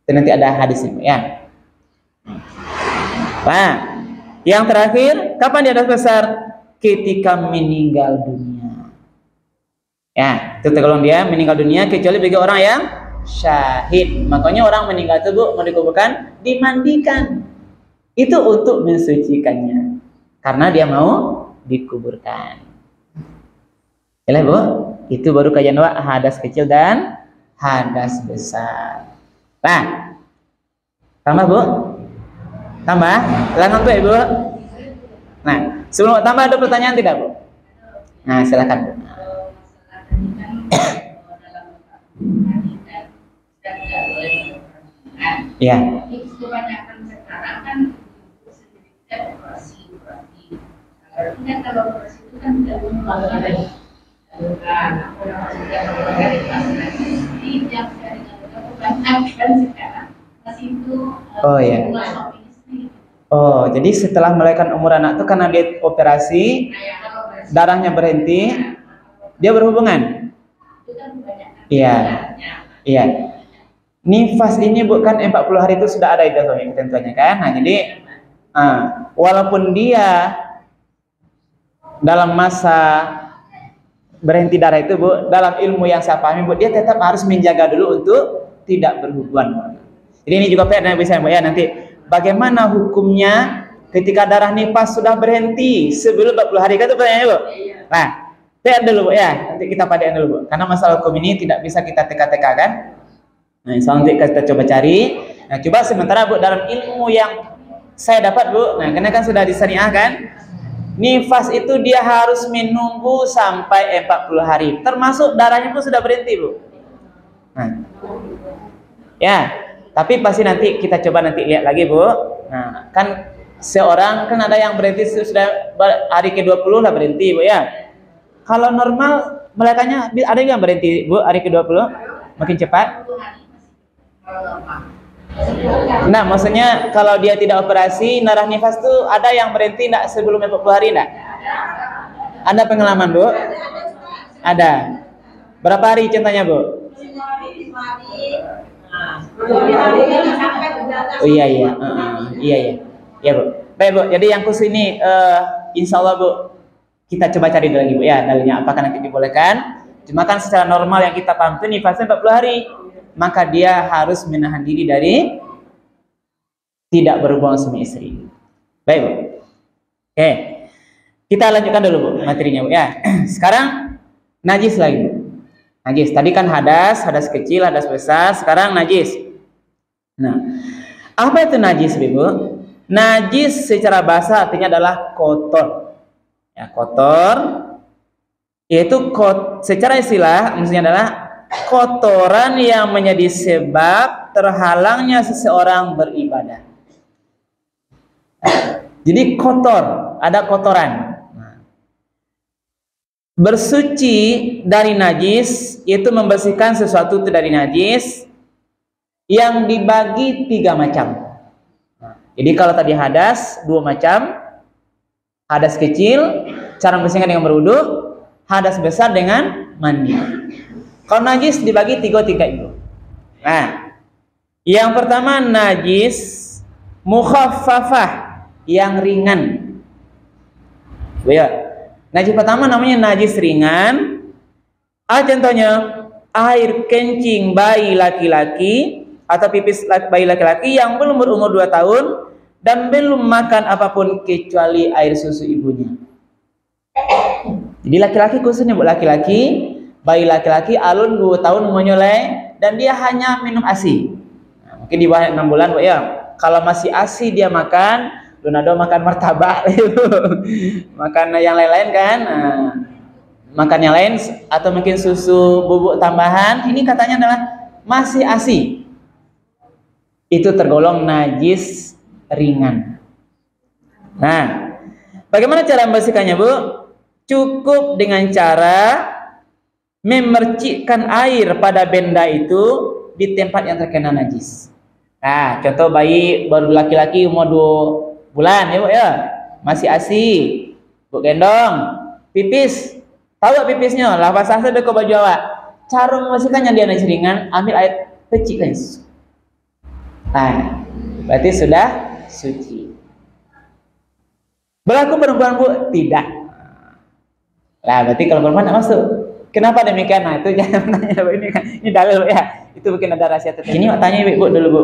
Dan nanti ada hadisnya ya. Nah, yang terakhir, kapan dia hadas besar? Ketika meninggal dunia. Ya, itu tergolong dia meninggal dunia kecuali bagi orang yang syahid. Makanya orang meninggal itu Bu, mau dikuburkan, dimandikan. Itu untuk mensucikannya. Karena dia mau dikuburkan. Yalah Bu, itu baru kajian hadas kecil dan hadas besar. Nah, tambah Bu? Tambah? Lanang tuh Ibu? Nah, sebelum tambah ada pertanyaan tidak Bu? Nah, silakan Bu. Ya. Kebanyakan sekarang kan operasi. Kalau operasi itu kan tidak menggunakan jadi setelah melahirkan umur anak itu karena dia operasi, darahnya berhenti, dia berhubungan. Iya. Nifas ini bukan 40 hari itu sudah ada itu tentunya kan. Nah, jadi walaupun dia dalam masa berhenti darah itu Bu, dalam ilmu yang saya pahami Bu, dia tetap harus menjaga dulu untuk tidak berhubungan. Jadi ini juga PR yang bisa Bu ya nanti. Bagaimana hukumnya ketika darah nifas sudah berhenti sebelum 40 hari kan itu pertanyaannya Bu. Nah, Lihat dulu Bu ya, nanti kita padein dulu Bu. Karena masalah hukum ini tidak bisa kita teka-teka kan. Nah, nanti kita coba cari. Nah, coba sementara Bu dalam ilmu yang saya dapat Bu, nah karena kan sudah disariah kan, nifas itu dia harus menunggu sampai 40 hari. Termasuk darahnya pun sudah berhenti Bu. Nah, ya, tapi pasti nanti kita coba nanti lihat lagi Bu. Nah, kan seorang kan ada yang berhenti sudah hari ke-20 lah berhenti Bu ya. Kalau normal melekanya ada yang berhenti Bu hari ke-20 makin cepat. Nah, maksudnya kalau dia tidak operasi darah nifas tuh ada yang berhenti enggak sebelum 40 hari enggak? Ada pengalaman Bu? Ada. Berapa hari contohnya Bu? Oh iya iya. Iya iya. Ya Bu. Baik Bu, jadi yang khusus ini insya Allah Bu kita coba cari lagi Bu ya dalilnya apakah nanti dibolehkan. Cuma kan secara normal yang kita paham itu nifasnya 40 hari. Maka dia harus menahan diri dari tidak berhubungan suami istri. Baik Bu. Oke. Kita lanjutkan dulu Bu materinya Bu ya. Sekarang najis lagi Bu. Najis. Tadi kan hadas, hadas kecil, hadas besar, sekarang najis. Nah, apa itu najis Bu? Najis secara bahasa artinya adalah kotor. Ya, kotor yaitu secara istilah maksudnya adalah kotoran yang menjadi sebab terhalangnya seseorang beribadah. Jadi kotor, ada kotoran. Bersuci dari najis yaitu membersihkan sesuatu dari najis yang dibagi 3 macam. Jadi kalau tadi hadas 2 macam, hadas kecil cara membersihkan dengan berwudu, hadas besar dengan mandi. Kalau najis dibagi 3 itu. Nah, yang pertama najis mukhaffafah yang ringan. Ya. Najis pertama namanya najis ringan. Contohnya air kencing bayi laki-laki atau pipis bayi laki-laki yang belum berumur 2 tahun dan belum makan apapun kecuali air susu ibunya. Jadi laki-laki khususnya buat laki-laki, bayi laki-laki alun 2 tahun umurnya dan dia hanya minum ASI. Nah, mungkin di bawah 6 bulan Bu ya. Kalau masih ASI dia makan donado, makan martabak makan yang lain-lain kan. Nah, makan yang lain atau mungkin susu bubuk tambahan, ini katanya adalah masih ASI. Itu tergolong najis ringan. Nah, bagaimana cara membersihkannya Bu? Cukup dengan cara memercikkan air pada benda itu di tempat yang terkena najis. Nah, contoh bayi baru laki-laki umur 2 bulan ya Bu ya, masih ASI, Bu gendong, pipis, tahu gak pipisnya? Lah basah sudah ke baju awak. Cara membersihkannya dia najis ringan, ambil air percikkan. Nah, berarti sudah suci. Berlaku perempuan Bu? Tidak. Nah, berarti kalau perempuan tidak masuk. Kenapa demikian? Nah, itu jangan tanya Bu, ini kan ini dalil Bu ya. Itu mungkin ada rahasia tertentu. Ini tanya Bu dulu Bu.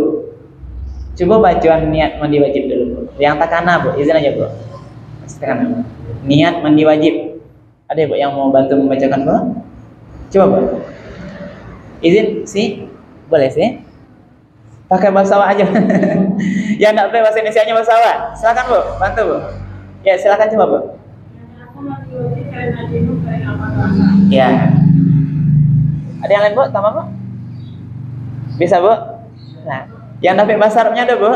Coba bacaan niat mandi wajib dulu Bu. Yang takana Bu, izin aja Bu. Takana. Niat mandi wajib. Ada Bu yang mau bantu membacakan Bu? Coba Bu. Izin sih? Boleh sih? Pakai bahasa Jawa aja. Yang enggak pakai bahasa Indonesianya bahasa Jawa. Silakan Bu, bantu Bu. Ya, silakan coba Bu. Ya. Ada yang lain Bu? Tambah Bu? Bisa Bu? Nah, yang dapat bahasa Arabnya ada Bu?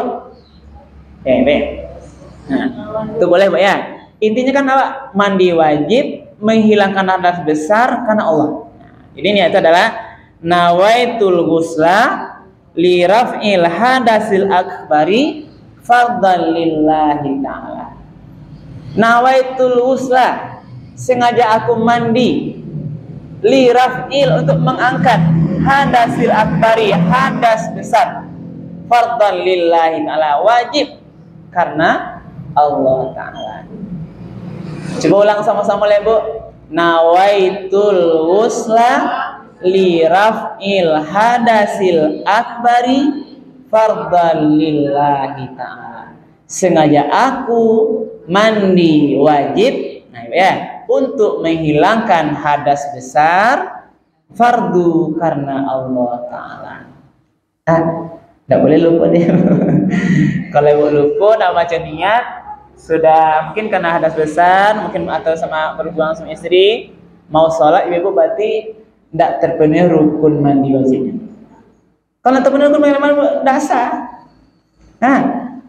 Ya, ini. Nah, itu boleh Bu ya. Intinya kan apa? Mandi wajib menghilangkan hadas besar karena Allah. Nah, ini itu adalah nawaitul ghusla li raf'il hadasil akbari fardhan lillahi ta'ala. Nawaitul ghusla, sengaja aku mandi, li raf'il untuk mengangkat hadasil akbari, hadas besar, fardhan lillahi ta'ala, wajib karena Allah ta'ala. Coba ulang sama-sama ya Bu. Nawaitul ghusla li raf'il hadasil akbari fardhan lillahi ta'ala. Sengaja aku mandi wajib, nah ya, untuk menghilangkan hadas besar fardu karena Allah Ta'ala. Tidak boleh lupa dia. Kalau ibu lupa nak baca niat, sudah mungkin karena hadas besar, mungkin atau sama berhubungan sama istri, mau sholat ibu berarti tidak terpenuhi rukun mandi wajibnya. Kalau terpenuhi rukun mandi tidak sah. Nah,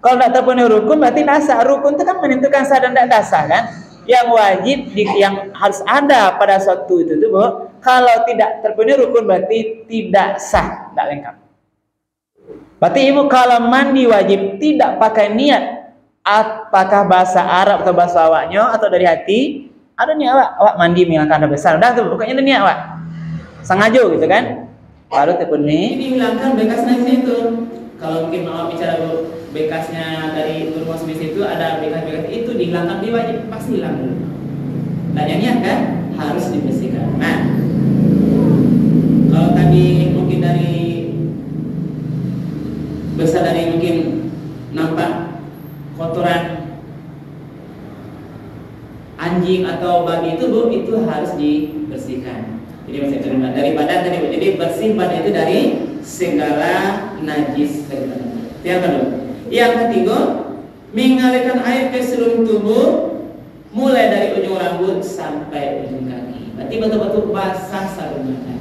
kalau tidak terpenuhi rukun berarti tidak sah. Rukun itu kan menentukan sah dan tidak sah kan? Yang wajib yang harus ada pada suatu itu tuh, Bu. Kalau tidak terpenuhi rukun berarti tidak sah, tidak lengkap. Berarti ibu kalau mandi wajib tidak pakai niat, apakah bahasa Arab atau bahasa awaknya atau dari hati, ada niat awak mandi menghilangkan hadas besar, udah tuh pokoknya ada niat awak, sengaja gitu kan, baru terpenuhi. Ini hilangkan bekas najis itu. Kalau mungkin mau bicara bekasnya dari turun itu ada bekas-bekas itu dihilangkan, dia wajib pasti hilang dulu. Dan yang niat kan harus dibersihkan. Nah, kalau tadi mungkin dari besar dari mungkin nampak kotoran anjing atau babi itu, Bu, itu harus dibersihkan. Jadi maksudnya dari badan tadi, Bu. Jadi bersih badan itu dari segala najis dari badan. Yang kedua, yang ketiga, mengalirkan air ke seluruh tubuh mulai dari ujung rambut sampai ujung kaki. Berarti betul-betul basah sarung badan.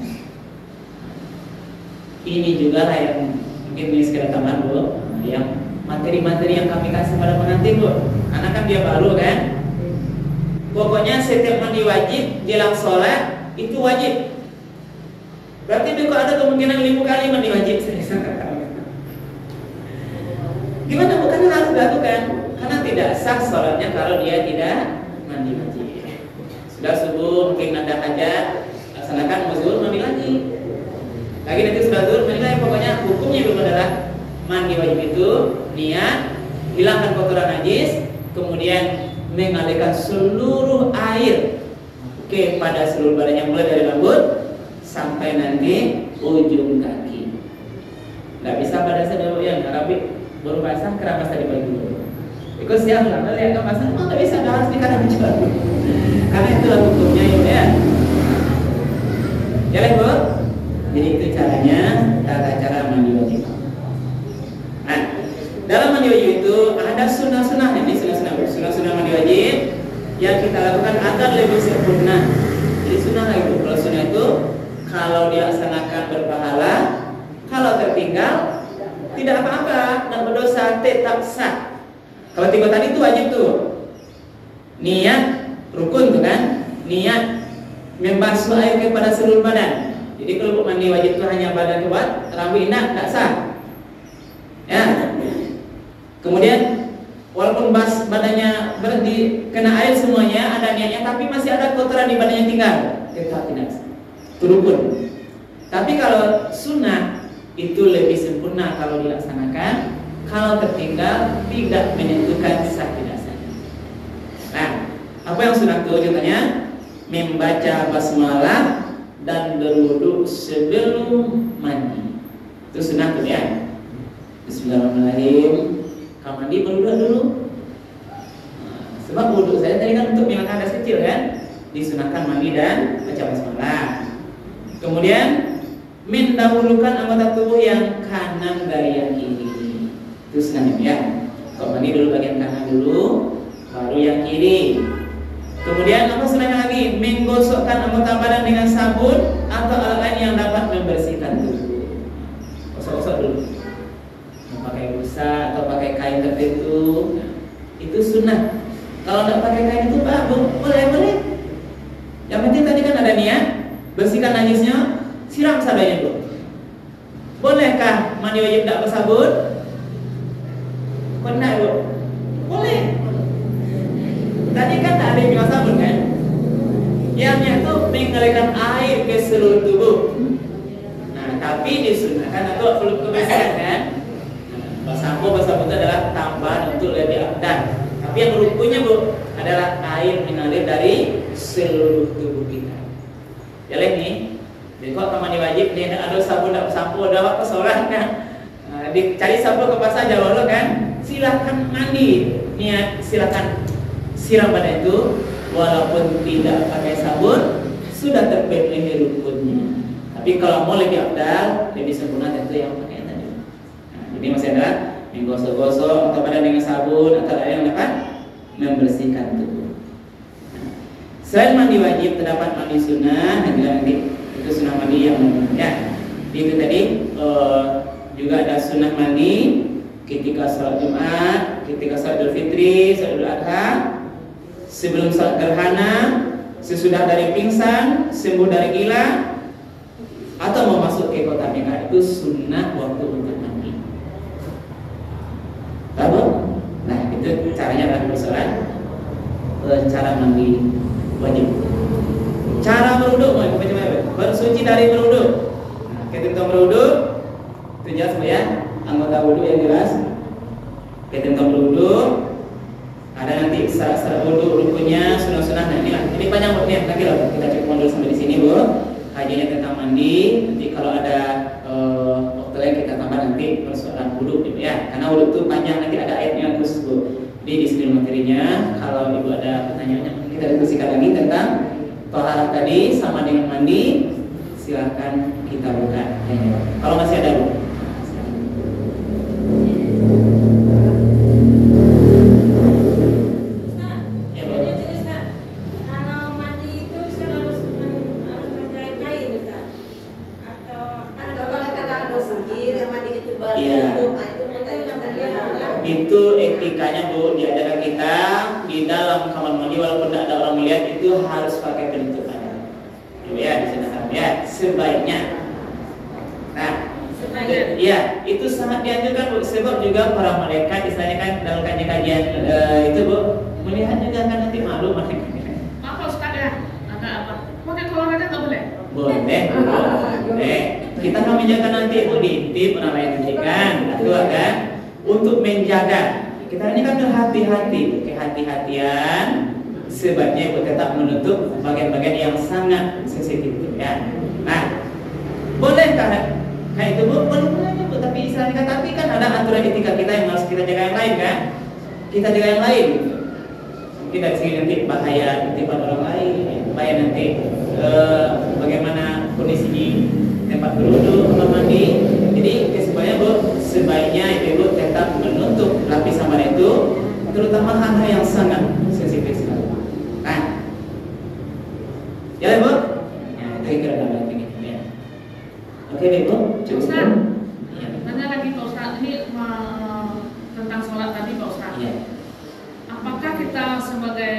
Ini juga lah yang mungkin ini sekedar tambahan, Bu, yang materi-materi yang kami kasih pada pengantin, Bu, karena kan dia baru kan. Pokoknya setiap mandi wajib jelang sholat itu wajib. Berarti kalau ada kemungkinan 5 kali mandi wajib. Gimana? Bukan harus dilakukan, karena tidak sah sholatnya kalau dia tidak mandi wajib. Sudah subuh mungkin ada hajat, laksanakan zuhur mandi lagi. Lagi nanti sudah zuhur mandi lagi. Pokoknya hukumnya itu adalah mandi wajib itu niat, hilangkan kotoran najis, kemudian mengalirkan seluruh air kepada seluruh badannya mulai dari rambut sampai nanti ujung kaki. Tidak bisa pada saat yang Arabi baru basah keramas tadi pagi dulu. Ikut siang lama lihat ke basah, tidak bisa, harus dikarenakan juga. Karena itulah hukumnya ya. Jalan, Bu. Jadi itu caranya, tata cara mandi wajib. Nah, dalam mandi wajib itu ada sunnah-sunnah. Ini sunnah-sunnah mandi wajib yang kita lakukan agar lebih sempurna. Jadi sunnah itu, kalau sunnah itu kalau dilaksanakan berpahala, kalau tertinggal tidak apa-apa, dan berdosa tetap sah. Kalau 3 tadi itu wajib tuh. Niat rukun tuh kan, niat membasuh air kepada seluruh badan. Jadi kalau mandi wajib itu hanya badan kuat, rambut enak, tidak sah. Ya. Kemudian walaupun badannya berarti kena air semuanya, ada niatnya, tapi masih ada kotoran di badannya tinggal, tetap tidak sah. Itu rukun. Tapi kalau sunnah itu lebih sempurna kalau dilaksanakan, kalau tertinggal tidak menentukan sah tidak sah. Nah, apa yang sunnah itu contohnya? Membaca basmalah dan berwudu sebelum mandi. Itu sunnah tuh ya. Bismillahirrahmanirrahim. Kalau mandi berwudu dulu. Nah, sebab wudu saya tadi kan untuk menghilangkan hadas kecil kan, disunahkan mandi dan baca basmalah. Kemudian mendahulukan anggota tubuh yang kanan dari yang kiri. Itu sunnahnya ya. Kalau mandi dulu bagian kanan dulu, baru yang kiri. Kemudian apa sunnahnya lagi? Menggosokkan anggota badan dengan sabun atau alat lain yang dapat membersihkan tubuh. Gosok-gosok dulu. Mau pakai busa atau pakai kain tertentu, itu sunnah. Kalau tidak pakai kain itu Pak, boleh. Yang penting tadi kan ada niat, bersihkan najisnya, siram sabunnya dulu. Bolehkah mandi wajib tidak bersabun? Pernah, Bu? Boleh. Tadi kan tak ada yang bilang sabun kan? Yang itu mengalirkan air ke seluruh tubuh. Nah, tapi disunahkan atau perlu kebersihan kan? Bersabun itu adalah tambahan untuk lebih abdan. Tapi yang rukunnya, Bu, adalah air mengalir dari seluruh tubuh kita. Jalan nih. Jadi kalau mandi wajib dia ada sabun, tak sampo, ada apa seorang kan? Dicari sabun ke pasar Jawa kan? Silahkan mandi, niat silahkan siram badan itu, walaupun tidak pakai sabun sudah terpenuhi rukunnya. Tapi kalau mau lebih afdal, lebih sempurna tentu yang pakai tadi. Nah, jadi masih ada menggosok-gosok atau badan dengan sabun atau ada yang dapat membersihkan tubuh. Nah, selain mandi wajib terdapat mandi sunnah dan juga nanti itu sunnah mandi yang ya. Itu tadi juga ada sunnah mandi ketika sholat Jumat, ketika sholat Idul Fitri, sholat Idul Adha, sebelum sholat gerhana, sesudah dari pingsan, sembuh dari gila, atau mau masuk ke kota Mekah, itu sunnah waktu untuk mandi. Tahu? Nah itu caranya adalah bersolat, cara mandi wajib. Cara berwudu, bersuci dari berwudu. Nah, ketika berwudu, itu jelas ya, anggota wudu yang jelas. Ketika berwudu, ada nanti syarat wudu, rukunnya, sunnah-sunnah. Nah ini panjang nih, nanti loh kita cukup dulu sampai di sini bu. Kajiannya tentang mandi. Nanti kalau ada waktu lain kita tambah nanti persoalan wudu gitu ya. Karena wudu itu panjang, nanti ada ayatnya khusus bu. Jadi di sini materinya. Kalau ibu ada pertanyaannya, kita diskusikan lagi tentang toharat tadi sama dengan mandi. Silahkan kita buka. Kalau masih ada bu. Itu etikanya bu, diajarkan kita di dalam kamar mandi walaupun tidak ada orang melihat itu harus pakai penutupan. Ya, ya, sebaiknya. Nah, ya itu sangat dianjurkan bu, sebab juga para malaikat istilahnya kan dalam kajian itu bu, melihat juga kan nanti malu mereka. Apa Ustaz ya? Agak apa? Pakai kolor aja nggak boleh? Boleh, boleh. Kita akan menjaga nanti bu, ditip orang lain hentikan, itu kan. Untuk menjaga kita ini kan berhati-hati, kehati-hatian sebaiknya ibu tetap menutup bagian-bagian yang sangat sensitif ya. Nah, bolehkah kayak itu bu? Boleh bu, tapi istilahnya tapi kan ada aturan etika kita yang harus kita jaga yang lain kan? Kita jaga yang lain. Mungkin dari segi nanti bahaya timpan orang lain, bahaya nanti bagaimana kondisi di tempat berwudu, kamar mandi. Jadi kesebaiknya bu, sebaiknya ibu tetap menutup lapisan badan itu, terutama hal-hal yang sangat sensitif sekali. Nah, ya bu, ya itu kira dalam begini ya. Oke ibu, cukup. Ustaz, tanya lagi Pak Ustaz, ini tentang sholat tadi Pak Ustaz. Ya. Apakah kita sebagai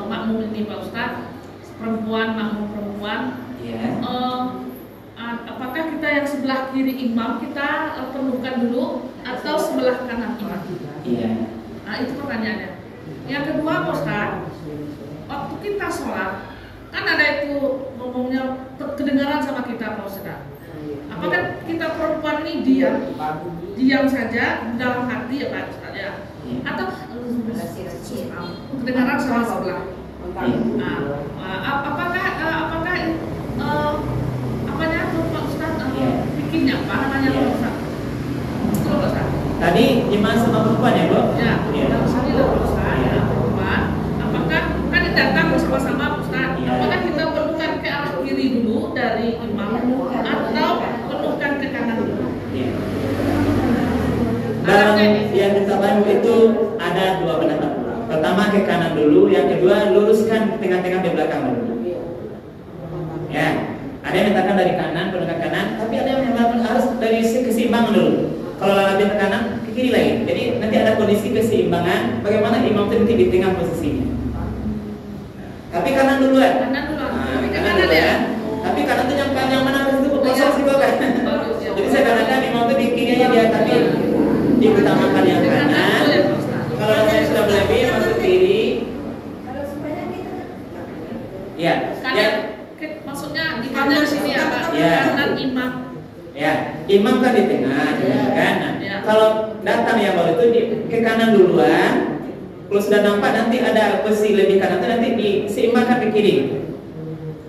makmum ini Pak Ustaz, perempuan makmum perempuan, Ya. Apakah kita yang sebelah kiri imam kita penuhkan dulu atau sebelah kanan imam? Iya. Nah itu pertanyaannya. Yang kedua Pak Ustaz, waktu kita sholat kan ada itu ngomongnya kedengaran sama kita Pak Ustaz. Apakah kita perempuan ini diam saja dalam hati ya Pak Ustaz ya? Atau kedengaran sama sebelah? Apakah apanya Pak Ustaz? Bikinnya apa namanya Pak Ustaz? Betul Pak Ustaz? Tadi jemaah sama perempuan ya bu? Ya, dalam sini lah Pak Ustaz ya, perempuan. Apakah kan datang bersama-sama Pak Ustaz? Apakah kita penuhkan ke arah kiri dulu dari imam atau penuhkan ke kanan dulu? Dalam yang ditabahu itu ada dua pendapat. Pertama ke kanan dulu, yang kedua luruskan tengah-tengah di belakang dulu. Ya, ada yang mintakan dari kanan, penuhkan kanan, tapi ada yang memang harus dari keseimbangan dulu. Kalau lebih ke kanan, ke kiri lagi. Jadi nanti ada kondisi keseimbangan. Bagaimana imam itu nanti di tengah posisinya. Tapi kanan dulu ya. Kanan dulu. Nah, kanan dulu ya. Tapi kanan itu yang mana itu kosong sih kok kan. Jadi saya kadang-kadang imam itu di kiri aja dia, tapi diutamakan yang kanan. Kalau saya sudah berlebih masuk kiri. Ya. Ya. Maksudnya di kanan sini ya Pak. Ya. Kanan imam. Ya, imam kan di tengah, kan? Nah, Ya. kalau datang ya kalau itu ke kanan duluan. Kalau sudah nampak nanti ada posisi lebih kanan itu nanti diseimbangkan ke kiri.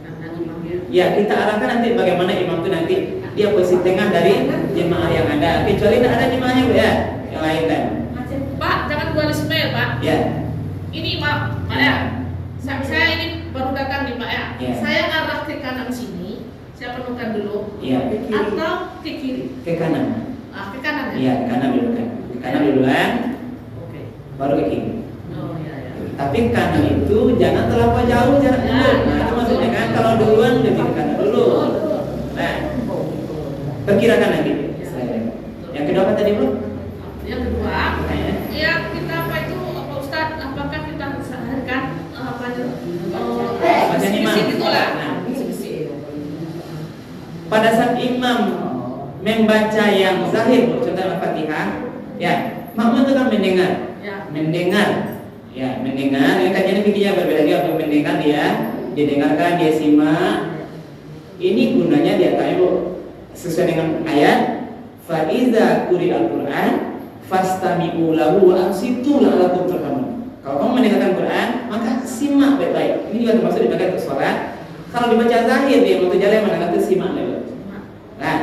Kanan imam ya. Ya, kita arahkan nanti bagaimana imam itu nanti dia posisi tengah dari jemaah yang ada. Kecuali tidak ada jemaahnya bu ya, yang lain kan. Pak, jangan dualisme ya Pak. Ya. Ini Pak ya. Saya ini baru datang nih Pak ya. Iya. Saya arah ke kanan sini, saya penuhkan dulu. Iya. Atau ke kiri? Ke kanan. Ke kanan ya? Iya, ke kanan dulu kan. Ke kanan duluan, Oke. baru ke kiri. Oh iya ya. Tapi kanan itu jangan terlalu jauh jaraknya. Nah, itu maksudnya kan kalau duluan lebih ke kanan dulu. Nah, perkirakan lagi. Yang kedua apa tadi, Bu? Yang kedua, ya kita apa itu Pak Ustadz? Apakah kita seharikan apa itu? Bacaan imam. Itulah. Nah, pada saat imam membaca yang zahir, contoh Al-Fatihah, ya, makmum itu kan mendengar. Ya. Mendengar. Ya, mendengar. Yang kajian fikihnya berbeda dia untuk mendengar dia, didengarkan, dia simak. Ini gunanya dia tahu sesuai dengan ayat fa iza quri'al Qur'an fastami'u lahu wa ansitu la'allakum turhamun. Kalau kamu mendengarkan Quran, maka simak baik-baik. Ini juga termasuk dipakai untuk sholat. Kalau dibaca zahir dia untuk jalan mana kata simak baik. Nah,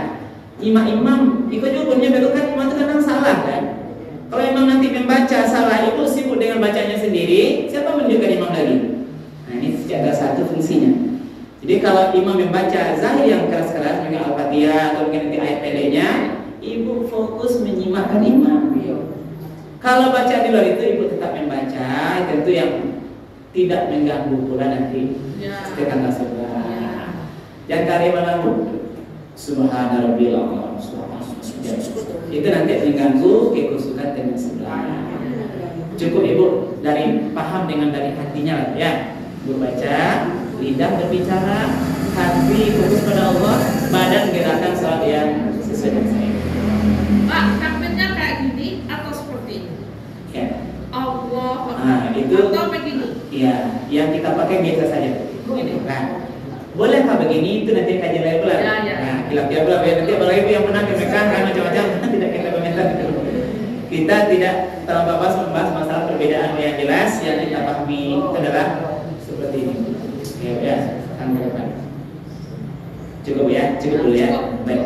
imam ikut juga punya kan imam itu kadang salah kan. Kalau imam nanti membaca salah, itu sibuk dengan bacanya sendiri, siapa menunjukkan imam lagi? Nah, ini ada satu fungsinya. Jadi kalau imam membaca zahir yang keras-keras dengan Al-Fatihah atau mungkin nanti ayat pendeknya, ibu fokus menyimakkan imam. Kalau baca di luar itu ibu tetap membaca, tentu yang tidak mengganggu pula nanti ketika sebelah. Yang kalimat Subhana rabbil a'la. Itu nanti mengganggu kekusukan dengan sebelah. Cukup ibu dari paham dengan dari hatinya lah ya. Ibu baca, lidah berbicara, hati fokus pada Allah, badan gerakan salat yang sesuai dengan saya. Pak, takbirnya kayak gini atau seperti ini? Ya. Allah. Nah, itu atau begini? Iya, yang kita pakai biasa saja. Begini. Nah, boleh Pak begini itu nanti kajian lagi pula. Ya, ya. Nah, kira-kira pula nanti apalagi itu yang pernah mereka kan macam-macam tidak kita komentar. Kita tidak terlalu bebas membahas masalah perbedaan yang jelas yang kita pahami adalah seperti ini. Ya, kan ke depan. Cukup ya, cukup dulu ya. Baik.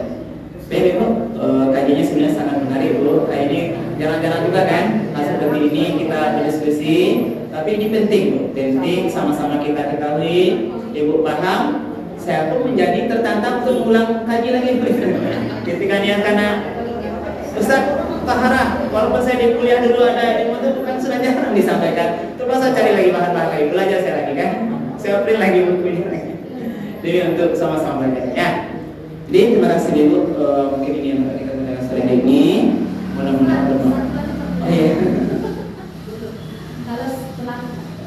Baik Bu, kajiannya sebenarnya sangat menarik Bu. Kayak ini jarang-jarang juga kan, seperti ini kita berdiskusi. Tapi ini penting Bu, penting sama-sama kita ketahui. Ibu paham, saya pun menjadi tertantang untuk ulang kaji lagi. Ketika niat karena Ustaz Tahara, walaupun saya di kuliah dulu ada ilmu itu bukan sudah jarang disampaikan. Terus saya cari lagi bahan-bahan lagi, belajar saya lagi kan. Saya print lagi buku ini lagi. Jadi untuk sama-sama belajar ya. Jadi terima kasih Ibu, mungkin ini yang kita dengar sore ini. Mudah-mudahan bermanfaat. Oh iya. Kalau setelah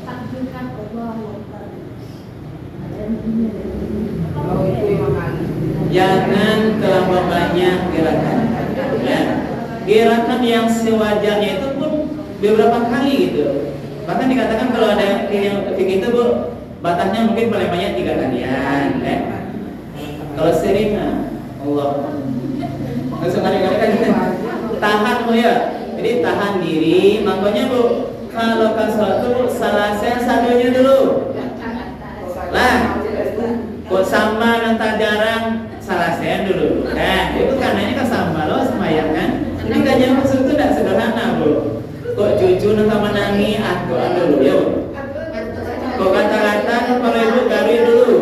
takbirkan Allah Jangan terlalu banyak gerakan. Ya. Gerakan yang sewajarnya itu pun beberapa kali gitu. Bahkan dikatakan kalau ada yang itu Bu, batasnya mungkin paling banyak 3 kalian. Kalau sering, Allah. Sekali-kali kan tahan Bu ya. Jadi tahan diri. Makanya Bu, kalau kasatu salah saya satunya dulu. Lah, kok sama dan tak jarang salah saya dulu. Nah, itu karenanya kan sama loh semayang kan. Ini kajian maksud itu tidak sederhana Bu. Kok jujur nanti menangi aku dulu ya Bu. Kok kata-kata kalau ibu garui dulu.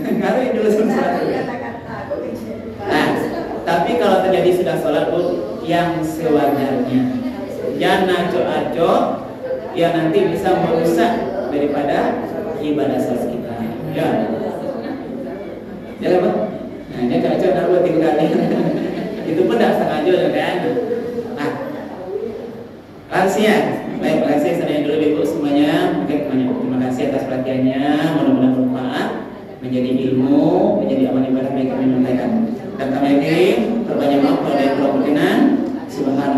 Garui dulu sebentar. Nah, tapi kalau terjadi sudah sholat Bu, yang sewajarnya. Jangan acok-acok yang nanti bisa merusak daripada ibadah sholat kita. Ya. Ya Bu. Nah, dia acok naruh 3 kali. Itu pun tidak sengaja kan. Nah, rahasia. Baik, rahasia saya dulu Ibu semuanya. Mungkin terima kasih atas perhatiannya. Mudah-mudahan bermanfaat, menjadi ilmu, menjadi amal ibadah yang kami menyampaikan. Dan kami yakin perbanyak maaf kalau ada yang kurang berkenan. Subhanallah.